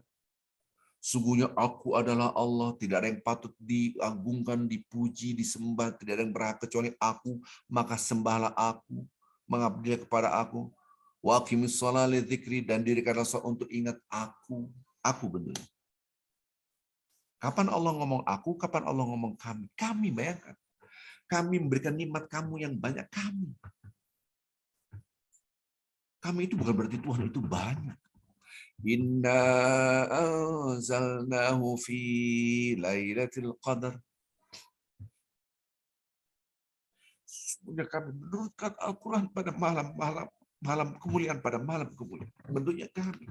Sungguhnya aku adalah Allah, tidak ada yang patut diagungkan, dipuji, disembah, tidak ada yang berhak kecuali aku, maka sembahlah aku, mengabdilah kepada aku. Wa aqimis shalah li dzikri, dan dirikanlah salat untuk ingat aku. Aku bentuknya. Kapan Allah ngomong aku, kapan Allah ngomong kami? Kami, bayangkan. Kami memberikan nikmat kamu yang banyak, kami. Kami itu bukan berarti Tuhan itu banyak. Inna anzalnahu fi lailatul qadar. Sesungguhnya kami menurunkan Al-Quran pada malam kemuliaan, pada malam kemuliaan. Bentuknya kami.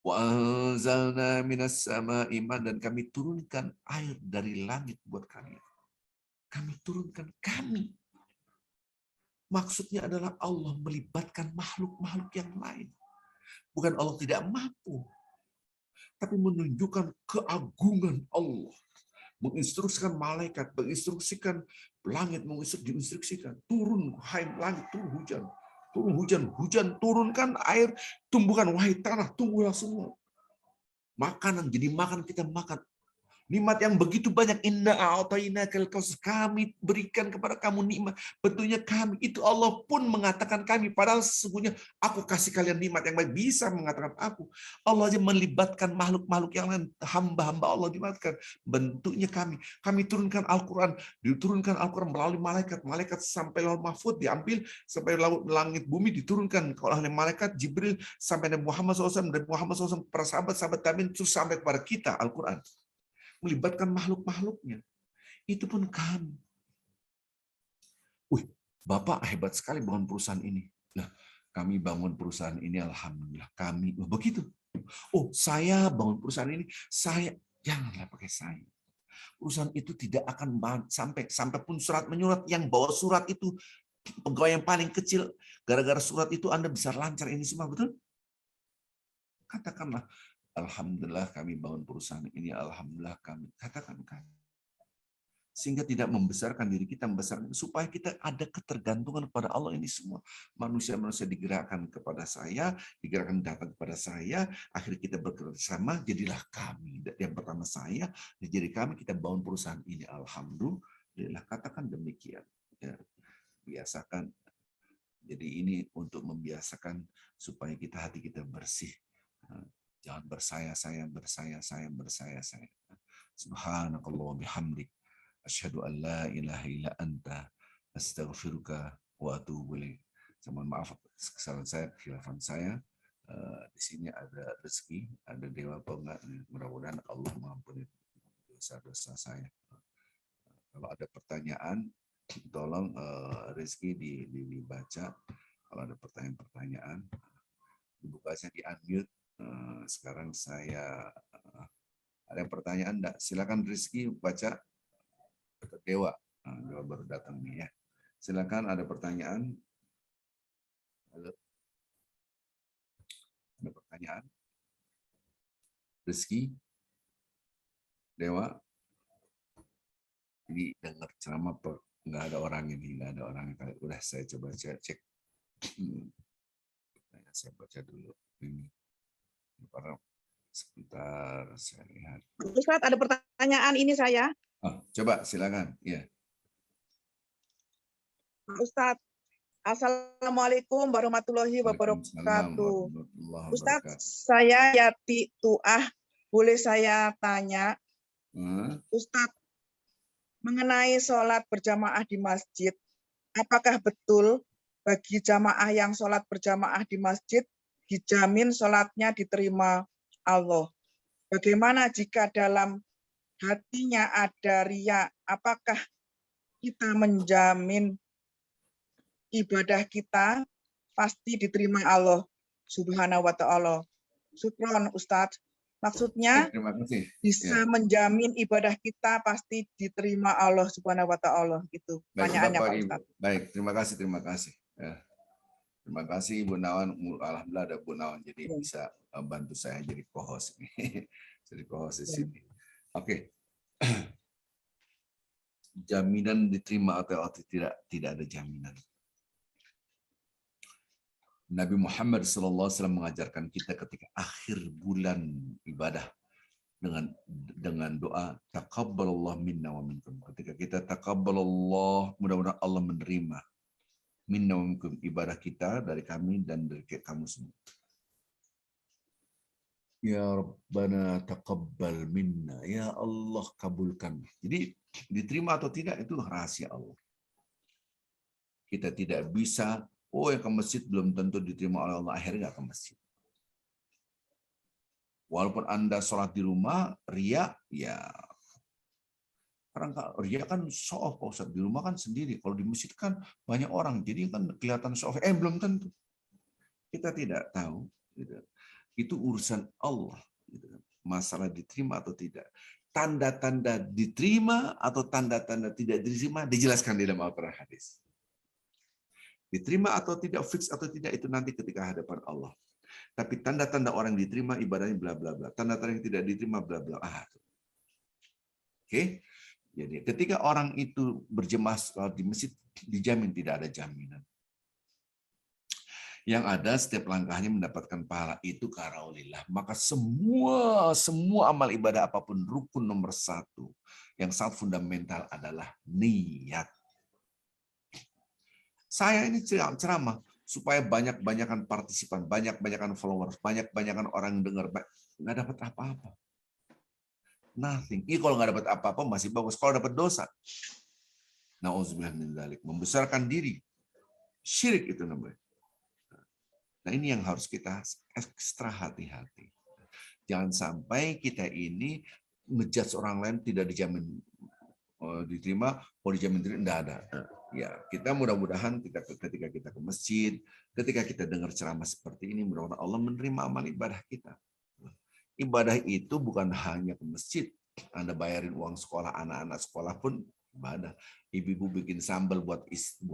Wa anzalna minas sama'i ma'an, dan kami turunkan air dari langit buat kalian. Kami turunkan kami. Maksudnya adalah Allah melibatkan makhluk-makhluk yang lain. Bukan Allah tidak mampu, tapi menunjukkan keagungan Allah. Menginstruksikan malaikat, menginstruksikan langit, diinstruksikan. Turun, hai langit, turun hujan. Turun hujan, turunkan air, tumbuhkan, wahai tanah, tumbuhlah semua. Makanan, jadi makan kita makan. Nikmat yang begitu banyak, inna a'tainakal kautsar, kami berikan kepada kamu nikmat. Bentuknya kami, itu Allah pun mengatakan kami, padahal sesungguhnya aku kasih kalian nikmat yang baik, bisa mengatakan aku. Allah aja melibatkan makhluk-makhluk yang lain, hamba-hamba Allah dibatkan. Bentuknya kami. Kami turunkan Al-Quran, diturunkan Al-Quran melalui malaikat. Malaikat sampai lauh mahfud diambil, sampai langit bumi diturunkan oleh malaikat Jibril, sampai Nabi Muhammad SAW, dan Muhammad SAW, para sahabat-sahabat tabi'in, terus sampai kepada kita Al-Quran. Melibatkan makhluk-makhluknya. Itu pun kami. Wih, Bapak hebat sekali bangun perusahaan ini. Nah, kami bangun perusahaan ini, alhamdulillah. Kami, begitu. Oh, saya bangun perusahaan ini, saya. Janganlah pakai saya. Perusahaan itu tidak akan sampai pun surat menyurat, yang bawa surat itu pegawai yang paling kecil. Gara-gara surat itu Anda bisa lancar ini semua, betul? Katakanlah, alhamdulillah kami bangun perusahaan ini, alhamdulillah kami. Katakan kami. Sehingga tidak membesarkan diri kita, membesarkan supaya kita ada ketergantungan kepada Allah ini semua. Manusia-manusia digerakkan kepada saya, digerakkan datang kepada saya, akhirnya kita bekerjasama, jadilah kami. Yang pertama saya, jadi kami, kita bangun perusahaan ini, alhamdulillah. Katakan demikian. Ya, biasakan. Jadi ini untuk membiasakan supaya hati kita bersih. Jangan bersaya-saya. Subhanakallah bihamdik. Asyhadu an la ilaha illa anta. Astaghfiruka wa atubu ilaik. Mohon maaf kesalahan saya, khilafan saya. Di sini ada rezeki, ada dewa pengat. Mudah-mudahan Allah mengampuni dosa-dosa saya. Kalau ada pertanyaan, tolong rezeki dibaca. Kalau ada pertanyaan-pertanyaan, dibukanya di unmute. Sekarang saya ada pertanyaan, enggak? Silakan Rizky baca. Dewa, Dewa baru datang nih ya. Silakan, ada pertanyaan. Halo. Ada pertanyaan? Rizky, Dewa, ini dengar ceramah nggak ada orang ini, nggak ada orang. Udah saya coba cek. Saya baca dulu ini. Sebentar, saya lihat. Ustaz, ada pertanyaan ini saya. Coba silakan. Ya. Pak Ustaz, Assalamualaikum warahmatullahi wabarakatuh. Ustaz, saya Yati Tuah, boleh saya tanya? Ustaz, mengenai sholat berjamaah di masjid, apakah betul bagi jamaah yang sholat berjamaah di masjid dijamin sholatnya diterima Allah? Bagaimana jika dalam hatinya ada riya, apakah kita menjamin ibadah kita pasti diterima Allah Subhanahu wa ta'ala? Syukron Ustadz. Maksudnya terima kasih. Bisa menjamin ibadah kita pasti diterima Allah Subhanahu wa ta'ala. Gitu pertanyaannya Pak Ustadz. Baik, terima kasih. Ya. Terima kasih Ibu Nawan. Alhamdulillah ada Bu Nawan, jadi bisa bantu saya jadi co-host. Jadi co-host di sini. Oke. Jaminan diterima atau tidak ada jaminan. Nabi Muhammad SAW mengajarkan kita ketika akhir bulan ibadah dengan doa taqabbalallah minna wa minkum. Ketika kita taqabbalallah, mudah-mudahan Allah menerima minna wa minkum, ibadah kita dari kami dan dari kamu semua. Ya Rabbana taqabbal minna, ya Allah kabulkan. Jadi diterima atau tidak itu rahasia Allah. Kita tidak bisa, yang ke masjid belum tentu diterima oleh Allah, akhirnya nggak ke masjid. Walaupun Anda sholat di rumah, riya, ya. Karena riya kan show-off, Pak Ustaz. Di rumah kan sendiri. Kalau di masjid kan banyak orang, jadi kan kelihatan show-off. Belum tentu. Kita tidak tahu. Gitu. Itu urusan Allah. Gitu. Masalah diterima atau tidak. Tanda-tanda diterima atau tanda-tanda tidak diterima dijelaskan di dalam Al-Quran hadis. Diterima atau tidak, fix atau tidak, itu nanti ketika hadapan Allah. Tapi tanda-tanda orang diterima ibadahnya bla bla bla. Tanda-tanda yang tidak diterima bla bla. Oke. Jadi ketika orang itu berjemaah di masjid, dijamin tidak ada jaminan. Yang ada setiap langkahnya mendapatkan pahala itu karaulillah. Maka semua amal ibadah apapun rukun nomor 1 yang sangat fundamental adalah niat. Saya ini ceramah supaya banyak-banyakan partisipan, banyak-banyakan followers, banyak-banyakan orang yang dengar, nggak dapat apa-apa. Nothing. Ini kalau nggak dapat apa-apa masih bagus. Kalau dapat dosa, nauzubillah min dzalik, membesarkan diri, syirik itu namanya. Nah ini yang harus kita ekstra hati-hati. Jangan sampai kita ini ngejudge orang lain tidak dijamin diterima, mau dijamin tidak ada. Ya, kita mudah-mudahan ketika kita ke masjid, ketika kita dengar ceramah seperti ini, mudah-mudahan Allah menerima amal ibadah kita. Ibadah itu bukan hanya ke masjid. Anda bayarin uang sekolah, anak-anak sekolah pun ibadah. Ibu-ibu bikin sambal buat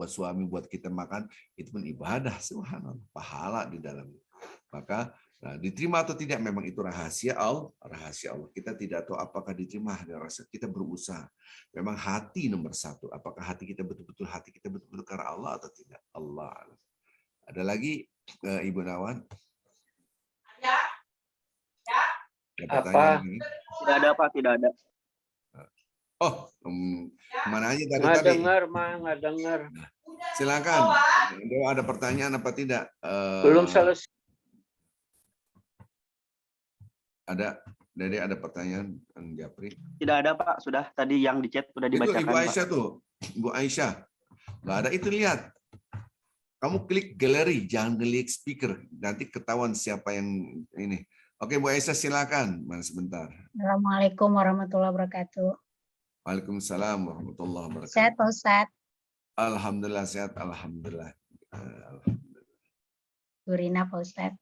suami, buat kita makan, itu pun ibadah. Subhanallah, pahala di dalamnya. Maka diterima atau tidak memang itu rahasia Allah. Kita tidak tahu apakah diterima, kita berusaha. Memang hati nomor 1. Apakah hati kita betul-betul karena Allah atau tidak? Allah. Ada lagi Ibu Nawan? Apa? Tidak ada, Pak, tidak ada. Oh, mana aja tadi? Nggak dengar. Silakan. Ada pertanyaan apa tidak? Belum selesai. Ada pertanyaan, Kang Japri? Tidak ada, Pak. Sudah tadi yang di chat sudah dibacakan. Itu Ibu Aisyah Pak. tuh. Ibu Aisyah. Nggak ada, itu lihat. Kamu klik galeri, jangan klik speaker. Nanti ketahuan siapa yang ini. Oke, Bu Aisyah silakan. Mana sebentar. Assalamualaikum warahmatullahi wabarakatuh. Waalaikumsalam warahmatullahi wabarakatuh. Sehat, Pak Ustadz? Alhamdulillah sehat, alhamdulillah. Bu Rina, Pak Ustadz.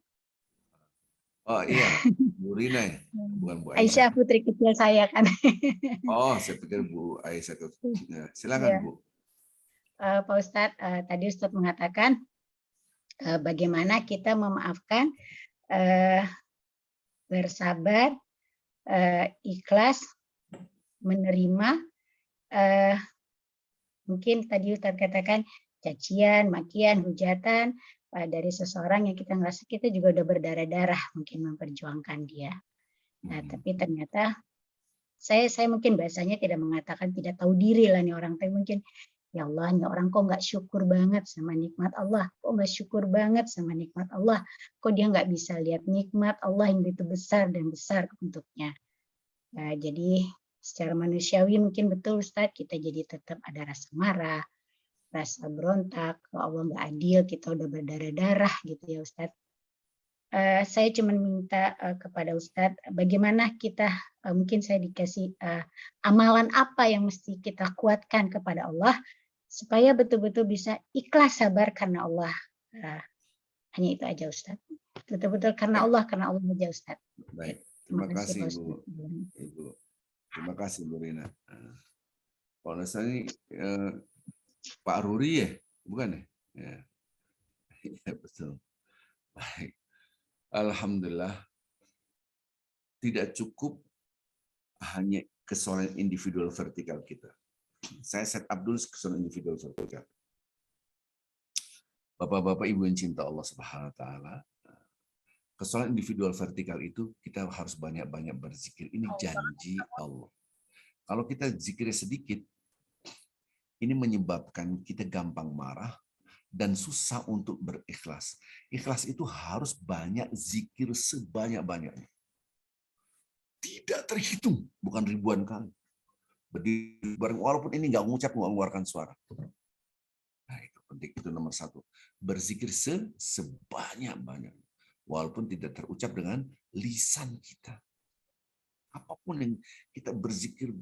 Oh iya, Bu Rina ya? Bukan Bu Aisyah. Aisyah putri kecil saya kan. Oh, saya pikir Bu Aisyah. Silakan, Bu. Pak Ustadz, tadi Ustadz mengatakan bagaimana kita memaafkan, bersabar, ikhlas, menerima, mungkin tadi Ustadz katakan cacian, makian, hujatan dari seseorang yang kita ngerasa kita juga udah berdarah-darah mungkin memperjuangkan dia. Nah, tapi ternyata saya mungkin bahasanya tidak mengatakan tidak tahu diri lah nih orang, tapi mungkin ya Allah, nih orang kok nggak syukur banget sama nikmat Allah, kok nggak syukur banget sama nikmat Allah, kok dia nggak bisa lihat nikmat Allah yang begitu besar dan besar untuknya. Nah, jadi secara manusiawi mungkin betul Ustadz, kita jadi tetap ada rasa marah, rasa berontak, kalau Allah nggak adil, kita udah berdarah-darah gitu ya Ustadz. Saya cuma minta kepada Ustadz, bagaimana kita, mungkin saya dikasih amalan apa yang mesti kita kuatkan kepada Allah, supaya betul-betul bisa ikhlas sabar karena Allah. Hanya itu aja Ustadz. Betul-betul karena Allah aja Ustadz. Baik, terima kasih Ibu. Terima kasih Bu Rina. Kalau saya ini Pak Ruri ya, bukan ya? Ya betul. Baik. Alhamdulillah. Tidak cukup hanya kesolehan individual vertikal kita. Saya set up dulu kesolehan individual vertikal. Bapak-bapak Ibu yang cinta Allah Subhanahu wa taala, kesolehan individual vertikal itu kita harus banyak-banyak berzikir. Ini janji Allah. Kalau kita zikirnya sedikit, ini menyebabkan kita gampang marah dan susah untuk berikhlas. Ikhlas itu harus banyak zikir sebanyak-banyaknya. Tidak terhitung, bukan ribuan kali. Berdiri bareng, walaupun ini nggak ngucap, nggak mengeluarkan suara. Nah, itu penting, itu nomor 1. Berzikir sebanyak-banyaknya. Walaupun tidak terucap dengan lisan kita. Apapun yang kita berzikir.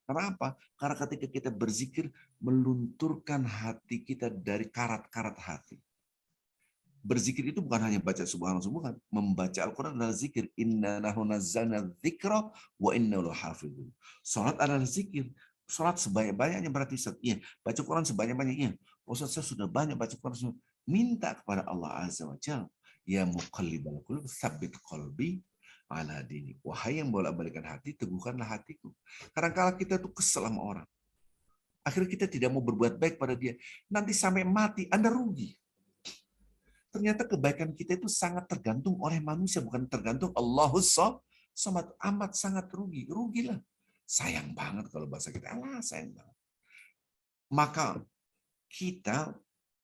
Karena apa? Karena ketika kita berzikir, melunturkan hati kita dari karat-karat hati. Berzikir itu bukan hanya baca subhanallah, bukan. Membaca Al-Quran adalah zikir. Inna nahnu nazzalna dzikra wa inna lahu hafizun. Salat adalah zikir. Salat sebanyak-banyaknya berarti Ustaz. Iya, baca Quran sebanyak-banyaknya. Ustaz, saya sudah banyak baca Quran. Minta kepada Allah Azza wa Jalla, ya muqallibal qulub, tsabbit qalbi ala dini. Wahai yang bolak-balikan hati, teguhkanlah hatiku. Kadang-kadang kita tuh kesel sama orang. Akhirnya kita tidak mau berbuat baik pada dia. Nanti sampai mati, Anda rugi. Ternyata kebaikan kita itu sangat tergantung oleh manusia, bukan tergantung Allahus Somad. Amat sangat rugi. Rugilah. Sayang banget kalau bahasa kita. Alah, sayang banget. Maka kita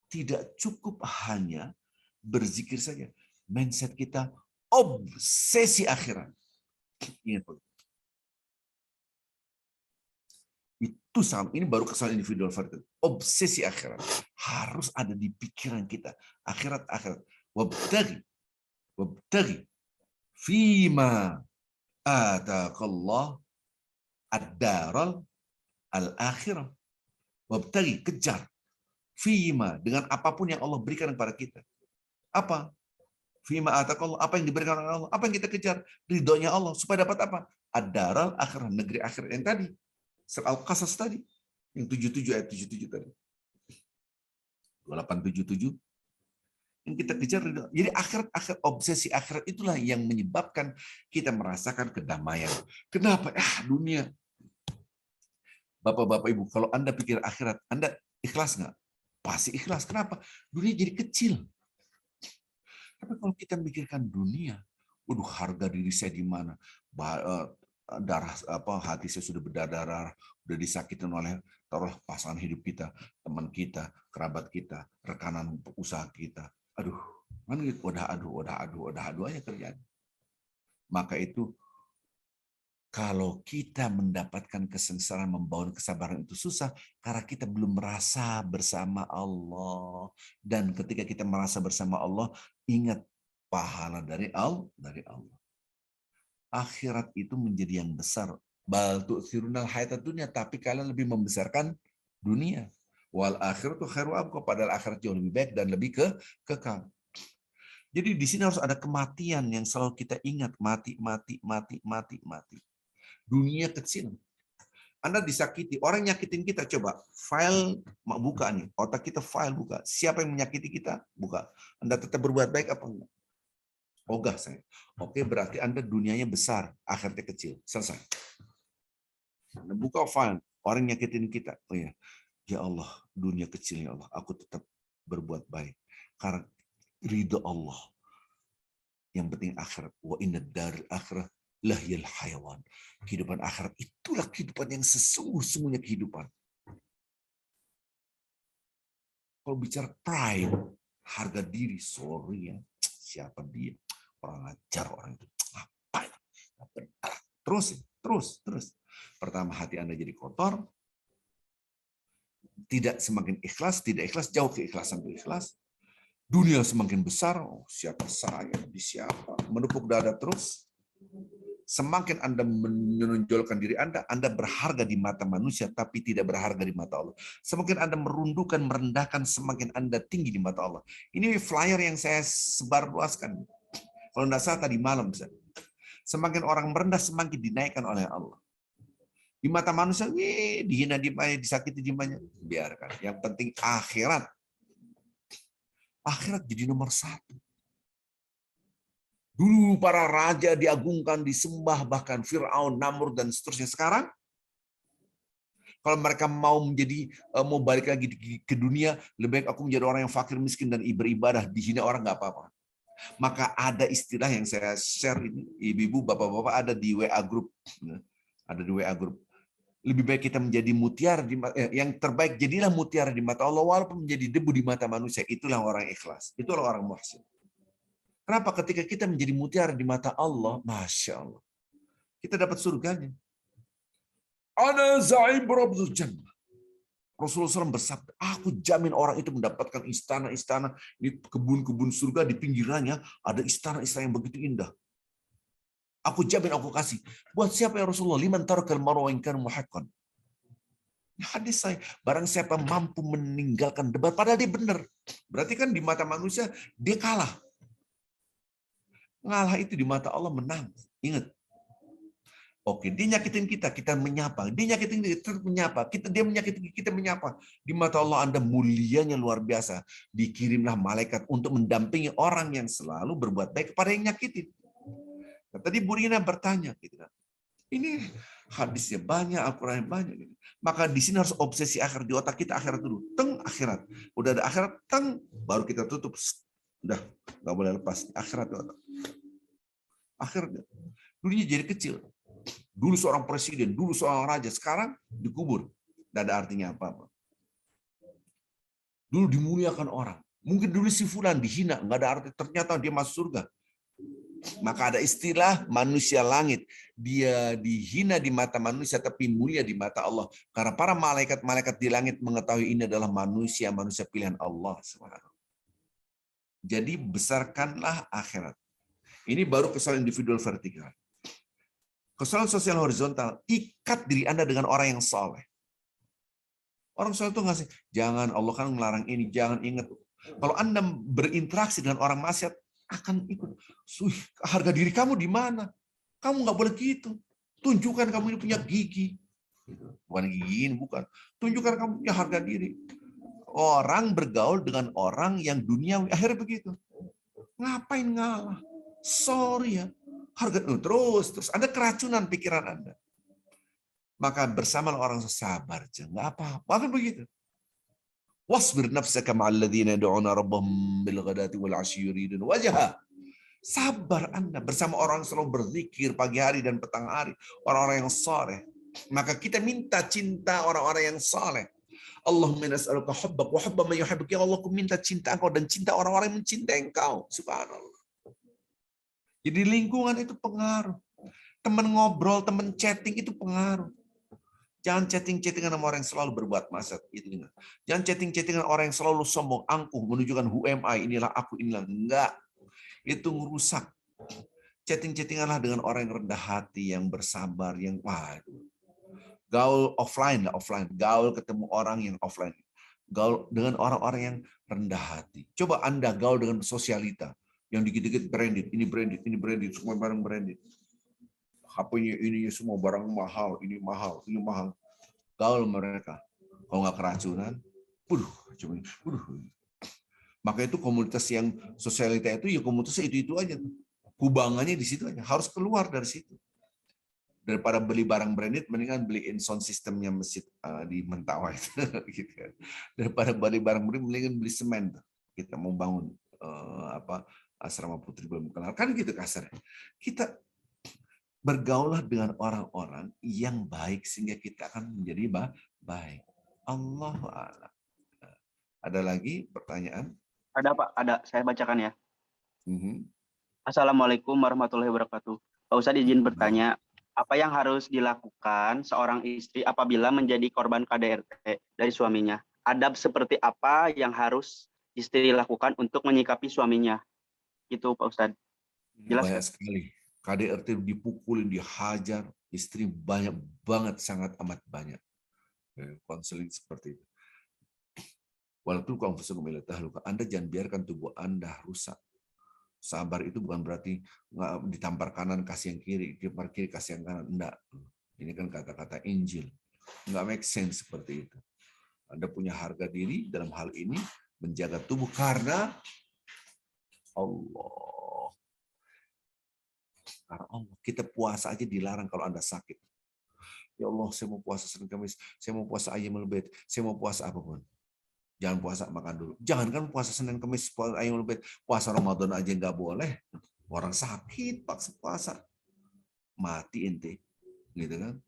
tidak cukup hanya berzikir saja. Mindset kita obsesi akhirat. Ingat, itu sama. Ini baru kesalahan individual. Obsesi akhirat harus ada di pikiran kita. Akhirat. Wabtaghi fima ataqallah ad-daral al-akhirah. Wabtaghi, kejar. Fima, dengan apapun yang Allah berikan kepada kita. Apa? Fima ataqallah, apa yang diberikan oleh Allah. Apa yang kita kejar? Ridhonya Allah. Supaya dapat apa? Ad-daral akhirah, negeri akhirat yang tadi. Surah Al-Qasas tadi. Yang 77 ayat 77 tadi. 2877. Yang kita kejar. Jadi akhirat, obsesi akhirat itulah yang menyebabkan kita merasakan kedamaian. Kenapa? Dunia. Bapak-bapak ibu, kalau Anda pikir akhirat, Anda ikhlas nggak? Pasti ikhlas. Kenapa? Dunia jadi kecil. Tapi kalau kita mikirkan dunia, waduh, harga diri saya di mana? Darah hati saya sudah berdarah, sudah disakitin oleh pasangan hidup kita, teman kita, kerabat kita, rekanan usaha kita. Aduh, kan gitu, udah adu aja kerjaan. Maka itu kalau kita mendapatkan kesengsaraan membangun kesabaran itu susah karena kita belum merasa bersama Allah. Dan ketika kita merasa bersama Allah, ingat pahala dari Allah. Akhirat itu menjadi yang besar. Bal tu'thirunal hayatad dunya, tapi kalian lebih membesarkan dunia. Wal akhiratu khairu abqa, padahal akhirat jauh lebih baik dan lebih kekal. Jadi di sini harus ada kematian yang selalu kita ingat, mati. Dunia kecil. Anda disakiti, orang nyakitin kita, coba file buka nih, otak kita file buka. Siapa yang menyakiti kita? Buka. Anda tetap berbuat baik apa enggak? Ogah saya. Oke, berarti Anda dunianya besar, akhiratnya kecil. Selesai. Anda buka file, orang nyakitin kita. Oh ya, ya Allah, dunia kecil ya Allah, aku tetap berbuat baik. Karena ridho Allah. Yang penting akhirat. Wa inna daril akhirah lahyal hayawan. Kehidupan akhirat itulah kehidupan yang sesungguh-sungguhnya kehidupan. Kalau bicara pride, harga diri, sorry ya, siapa dia? Orang ajar orang itu. Apa ya? Terus. Pertama hati Anda jadi kotor, tidak semakin ikhlas, tidak ikhlas, jauh keikhlasan itu ikhlas. Dunia semakin besar, siapa saya, di siapa, menepuk dada terus. Semakin Anda menonjolkan diri Anda berharga di mata manusia, tapi tidak berharga di mata Allah. Semakin Anda merundukkan, merendahkan, semakin Anda tinggi di mata Allah. Ini flyer yang saya sebarluaskan. Kalau tidak salah tadi malam. Semakin orang merendah, semakin dinaikkan oleh Allah. Di mata manusia, dihina dimanya, disakiti dimanya. Biarkan. Yang penting akhirat. Akhirat jadi nomor 1. Dulu para raja diagungkan, disembah, bahkan Fir'aun, Namrud, dan seterusnya. Sekarang, kalau mereka mau balik lagi ke dunia, lebih baik aku menjadi orang yang fakir, miskin, dan beribadah. Dihina orang nggak apa-apa. Maka ada istilah yang saya share ini, ibu-ibu, bapak-bapak, ada di WA group. Ada di WA group. Lebih baik kita menjadi mutiara yang terbaik, jadilah mutiara di mata Allah, walaupun menjadi debu di mata manusia. Itulah orang ikhlas. Itulah orang muhsin. Kenapa? Ketika kita menjadi mutiara di mata Allah, Masya Allah, kita dapat surganya. Ana za'im rabbul jannah. Rasulullah SAW bersabda, aku jamin orang itu mendapatkan istana-istana, di kebun-kebun surga, di pinggirannya ada istana-istana yang begitu indah. Aku jamin, aku kasih. Buat siapa ya Rasulullah? Liman tarakal marwa in kana muhaqqan. Hadis saya, barang siapa mampu meninggalkan debat, padahal dia benar. Berarti kan di mata manusia, dia kalah. Ngalah itu di mata Allah menang. Ingat. Oke, dia nyakitin kita, kita menyapa. Dia nyakitin kita, menyapa. Dia menyakitin kita, menyapa. Di mata Allah Anda mulianya luar biasa. Dikirimlah malaikat untuk mendampingi orang yang selalu berbuat baik kepada yang nyakitin. Nah, tadi Bu Rina bertanya, gitu kan. Ini Hadisnya banyak, Al-Quran banyak. Maka di sini harus obsesi akhirat, di otak kita akhirat dulu. Teng, akhirat. Udah ada akhirat, teng, baru kita tutup. Udah, nggak boleh lepas. Akhirat di otak. Akhirat. Dulunya jadi kecil. Dulu seorang presiden, dulu seorang raja, sekarang dikubur. Tidak ada artinya apa-apa. Dulu dimuliakan orang. Mungkin dulu si fulan dihina, nggak ada arti. Ternyata dia masuk surga. Maka ada istilah manusia langit. Dia dihina di mata manusia, tapi mulia di mata Allah. Karena para malaikat-malaikat di langit mengetahui ini adalah manusia pilihan Allah. Jadi besarkanlah akhirat. Ini baru kesalahan individual vertikal. Kesalahan sosial horizontal, ikat diri Anda dengan orang yang saleh. Orang saleh itu ngasih, jangan, Allah kan melarang ini, jangan ingat. Kalau Anda berinteraksi dengan orang maksiat, akan ikut. Harga diri kamu di mana? Kamu nggak boleh gitu. Tunjukkan kamu ini punya gigi. Bukan gigi ini, bukan. Tunjukkan kamu punya harga diri. Orang bergaul dengan orang yang duniawi. Akhirnya begitu. Ngapain ngalah? Sorry ya. Harga terus. Ada keracunan pikiran Anda. Maka bersama orang sabar. Nggak apa-apa. Bahkan begitu. Wasbir nafsaka ma'al ladzina yad'una rabbahum bil ghadati wal 'ashyi yuridun wajha. Sabar Anda bersama orang yang selalu berzikir pagi hari dan petang hari, orang-orang yang saleh. Maka kita minta cinta orang-orang yang saleh. Allahumma nas'aluka hubbak wa hubba man yuhibbuk. Ya Allah, aku minta cinta Engkau dan cinta orang-orang yang mencintai Engkau. Subhanallah. Jadi lingkungan itu pengaruh. Teman ngobrol, teman chatting itu pengaruh. Jangan chatting-chattingan sama orang yang selalu berbuat maksiat. Jangan chatting-chattingan orang yang selalu sombong, angkuh, menunjukkan who am I, inilah aku, inilah. Enggak. Itu ngerusak. Chatting-chattinganlah dengan orang yang rendah hati, yang bersabar, yang gaul offline lah, offline. Gaul ketemu orang yang offline. Gaul dengan orang-orang yang rendah hati. Coba Anda gaul dengan sosialita. Yang dikit-dikit branded, ini branded, semua barang branded. HP-nya ini semua barang mahal, ini mahal, ini mahal. Gaul mereka. Kalau nggak keracunan, maka itu komunitas yang sosialita itu, ya komunitasnya itu aja. Kubangannya di situ aja. Harus keluar dari situ. Daripada beli barang branded, mendingan beliin sound systemnya masjid di Mentawai. Gitu kan. Daripada beli barang branded, mendingan beli semen. Kita mau bangun asrama putri belum kenal. Kan gitu kasarnya. Kita bergaulah dengan orang-orang yang baik sehingga kita akan menjadi baik. Allahu a'lam. Ada lagi pertanyaan? Ada Pak, ada. Saya bacakan ya. Assalamualaikum warahmatullahi wabarakatuh. Pak Ustadz izin bertanya, apa yang harus dilakukan seorang istri apabila menjadi korban KDRT dari suaminya? Adab seperti apa yang harus istri lakukan untuk menyikapi suaminya? Itu Pak Ustadz. Jelas banyak sekali. KDRT dipukulin, dihajar, istri banyak banget, sangat amat banyak. Konseling seperti itu. Walaupun Anda jangan biarkan tubuh Anda rusak. Sabar itu bukan berarti ditampar kanan kasih yang kiri, ditampar kiri kasih yang kanan. Enggak. Ini kan kata-kata Injil. Enggak make sense seperti itu. Anda punya harga diri dalam hal ini, menjaga tubuh karena Allah. Karena Allah, kita puasa aja dilarang kalau Anda sakit. Ya Allah, saya mau puasa Senin Kamis, saya mau puasa Ayyamul Bait, saya mau puasa apapun. Jangan puasa makan dulu. Jangan kan puasa Senin Kamis, puasa Ayyamul Bait, puasa Ramadan aja nggak boleh. Orang sakit paksa puasa, mati ente, gitu kan?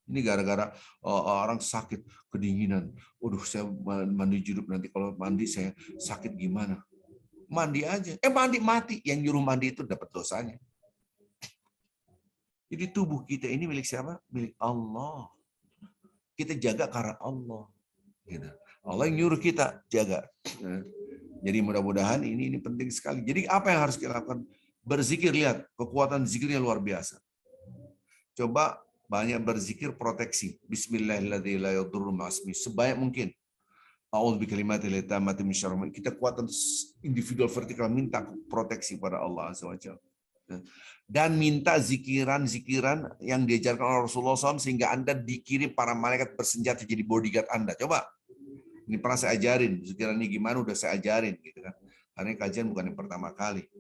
Ini gara-gara orang sakit kedinginan. Waduh, saya mandi junub nanti kalau mandi saya sakit gimana? Mandi aja. Mandi mati. Yang nyuruh mandi itu dapat dosanya. Jadi tubuh kita ini milik siapa? Milik Allah. Kita jaga karena Allah. Gitu. Allah yang nyuruh kita jaga. Jadi mudah-mudahan ini penting sekali. Jadi apa yang harus kita lakukan? Berzikir, lihat kekuatan zikirnya luar biasa. Coba banyak berzikir proteksi. Bismillahirrahmanirrahim. Sebanyak mungkin. Kita kuatan individual vertikal, minta proteksi pada Allah Azza wa Jalla. Dan minta zikiran-zikiran yang diajarkan oleh Rasulullah SAW sehingga Anda dikirim para malaikat bersenjata jadi bodyguard Anda. Coba, ini pernah saya ajarin, zikirannya gimana udah saya ajarin, gitu kan? Karena kajian bukan yang pertama kali.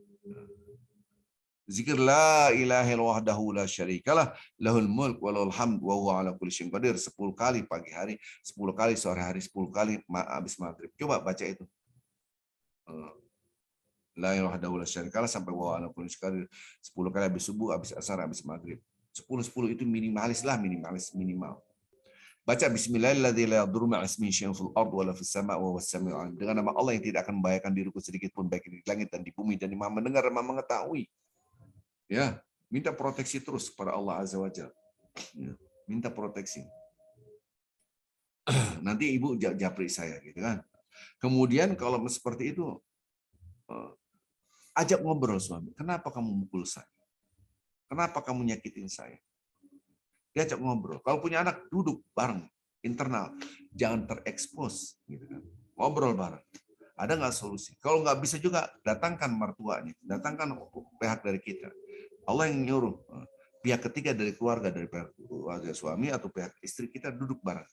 Zikir la ilaha illallah wahdahu la syarikalah lahul mulk wa lahul hamd wa huwa ala kulli syai'in qadir 10 kali pagi hari, 10 kali sore hari, 10 kali habis maghrib. Coba baca itu. La ilaha illallah la syarikalah sampai wa ala kulli syai'in qadir 10 kali habis subuh, habis asar, habis maghrib. 10 itu minimalis lah, minimal. Baca bismillahirrahmanirrahim la yadurru ma'a ismihi syai'un fil ardh wa la fis sama' wa huwas samiul alim. Dengan nama Allah yang tidak akan membahayakan diriku sedikit pun baik di langit dan di bumi, dan Maha mendengar dan Maha mengetahui. Ya, minta proteksi terus kepada Allah Azza wa Jalla. Ya, minta proteksi. Nanti ibu japri saya gitu kan. Kemudian kalau seperti itu ajak ngobrol suami. Kenapa kamu mukul saya? Kenapa kamu nyakitin saya? Diajak ngobrol. Kalau punya anak duduk bareng internal, jangan terekspos gitu kan. Ngobrol bareng. Ada nggak solusi? Kalau nggak bisa juga datangkan mertuanya, datangkan pihak dari kita. Allah yang nyuruh pihak ketiga dari keluarga, dari pihak keluarga suami atau pihak istri kita duduk bareng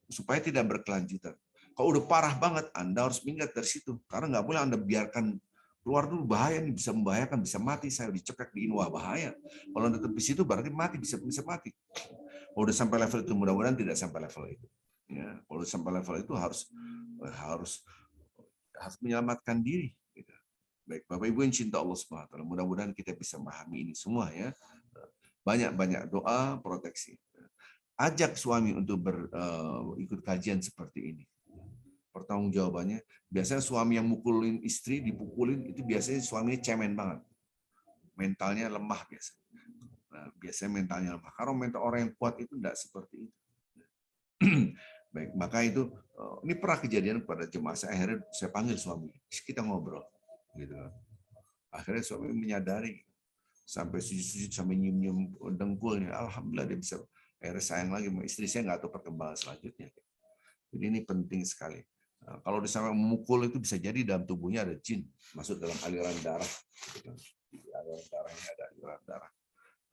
supaya tidak berkelanjutan. Kalau udah parah banget, Anda harus minggat dari situ karena nggak boleh Anda biarkan keluar dulu, bahaya nih, bisa membahayakan, bisa mati, saya dicekek di wah bahaya. Kalau Anda tetap di situ berarti mati, bisa mati. Kalau udah sampai level itu, mudah-mudahan tidak sampai level itu. Ya, kalau udah sampai level itu harus menyelamatkan diri. Baik, Bapak Ibu yang cinta Allah Subhanahu wa taala, mudah-mudahan kita bisa memahami ini semua ya. Banyak-banyak doa proteksi. Ajak suami untuk ikut kajian seperti ini. Pertanggungjawabannya, biasanya suami yang mukulin istri, dipukulin, itu biasanya suaminya cemen banget. Mentalnya lemah biasanya. Nah, biasanya mentalnya lemah. Karena mental orang yang kuat itu tidak seperti itu. Baik, maka itu ini pernah kejadian pada jemaah saya, akhirnya saya panggil suami, kita ngobrol. Gitu. Akhirnya suami menyadari sampai sujud-sujud, sampai nyium-nyium dengkulnya. Alhamdulillah dia bisa. Akhirnya sayang lagi sama istri, saya nggak tahu perkembangan selanjutnya. Jadi ini penting sekali. Nah, kalau sampai memukul itu bisa jadi dalam tubuhnya ada jin masuk dalam aliran darah. Di aliran darahnya ada aliran darah.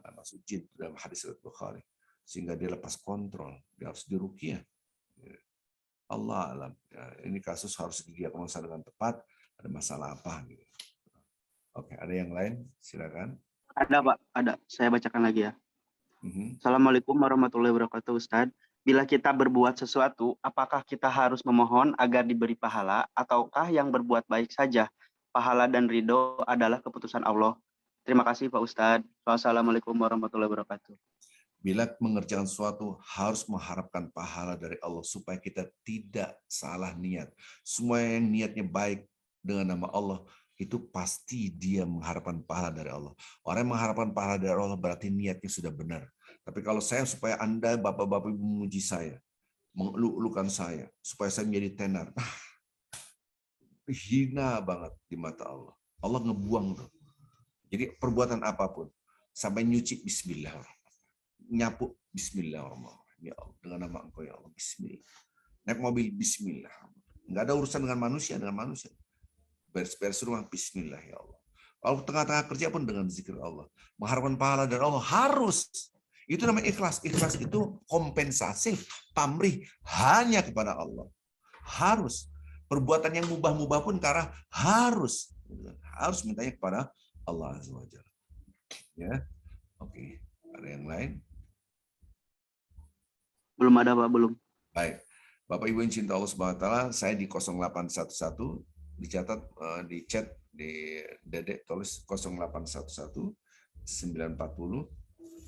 Nah, masuk jin dalam hadis Bukhari. Sehingga dia lepas kontrol. Dia harus diruqyah. Allah alam. Ya, ini kasus harus didiagnosa dengan tepat. Ada masalah apa gitu. Oke, ada yang lain? Silakan. Ada Pak, ada. Saya bacakan lagi ya. Assalamualaikum warahmatullahi wabarakatuh, Ustadz. Bila kita berbuat sesuatu, apakah kita harus memohon agar diberi pahala, ataukah yang berbuat baik saja? Pahala dan ridho adalah keputusan Allah. Terima kasih Pak Ustadz. Wassalamualaikum warahmatullahi wabarakatuh. Bila mengerjakan sesuatu harus mengharapkan pahala dari Allah supaya kita tidak salah niat. Semua yang niatnya baik dengan nama Allah, itu pasti dia mengharapkan pahala dari Allah. Orang yang mengharapkan pahala dari Allah berarti niatnya sudah benar. Tapi kalau saya supaya Anda, Bapak-Bapak Ibu memuji saya, mengeluh-elukan saya, supaya saya menjadi tenar, hina banget di mata Allah. Allah ngebuang tuh. Jadi perbuatan apapun, sampai nyuci bismillahirrahmanirrahim, nyapu bismillahirrahmanirrahim, ya Allah, dengan nama Engkau ya Allah, bismillah. Naik mobil bismillah. Nggak ada urusan dengan manusia. Beres-beres rumah, bismillah ya Allah. Kalau tengah-tengah kerja pun dengan zikir Allah. Mengharapkan pahala dari Allah harus. Itu namanya ikhlas. Ikhlas itu kompensasi, pamrih hanya kepada Allah. Harus. Perbuatan yang mubah-mubah pun karena harus. Harus mintanya kepada Allah Azza wa Jalla. Ya. Oke. Ada yang lain? Belum ada Pak, belum. Baik. Bapak Ibu yang cinta Allah Subhanahu wa taala, saya di 0811 dicatat di chat di Dedek tulis 0811 940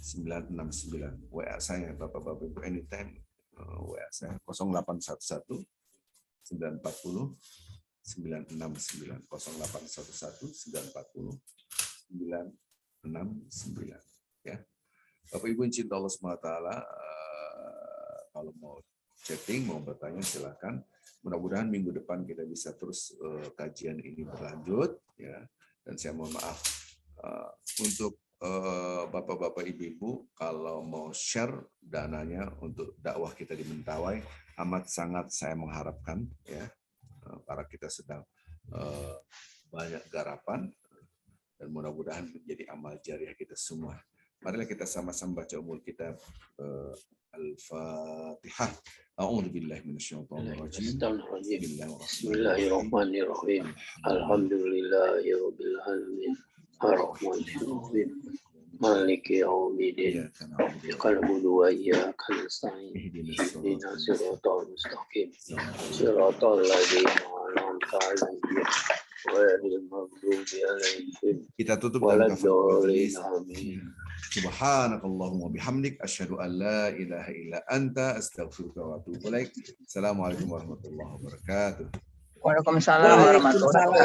969 WA saya Bapak-bapak Ibu anytime WA saya 0811 940 969 0811 940 969 ya. Bapak Ibu yang cinta Allah Subhanahu wa taala, kalau mau chatting, mau bertanya silakan. Mudah-mudahan minggu depan kita bisa terus kajian ini berlanjut ya. Dan saya mohon maaf untuk Bapak-bapak Ibu-ibu kalau mau share dananya untuk dakwah kita di Mentawai, amat sangat saya mengharapkan ya, karena kita sedang banyak garapan dan mudah-mudahan menjadi amal jariah kita semua. Marilah kita sama-sama baca umul kitab Al-Fatihah. A'udzu billahi minasyaitonir rajim. Bismillahirrahmanirrahim. Alhamdulillahirabbil alamin. Ar-Rahmanir-Rahim. Maliki yaumiddin. Iyyaka na'budu wa iyyaka nasta'in. Ihdinas siratal mustaqim. Siratal ladzina an'amta 'alaihim ghairil maghdubi 'alaihim Kita tutup dengan kafaratul majlis. waladdallin. Subhanakallahumma bihamdik asyhadu an la ilaha illa anta astaghfiruka wa atubu ilaik. Assalamualaikum warahmatullahi wabarakatuh. Waalaikumsalam warahmatullahi wabarakatuh.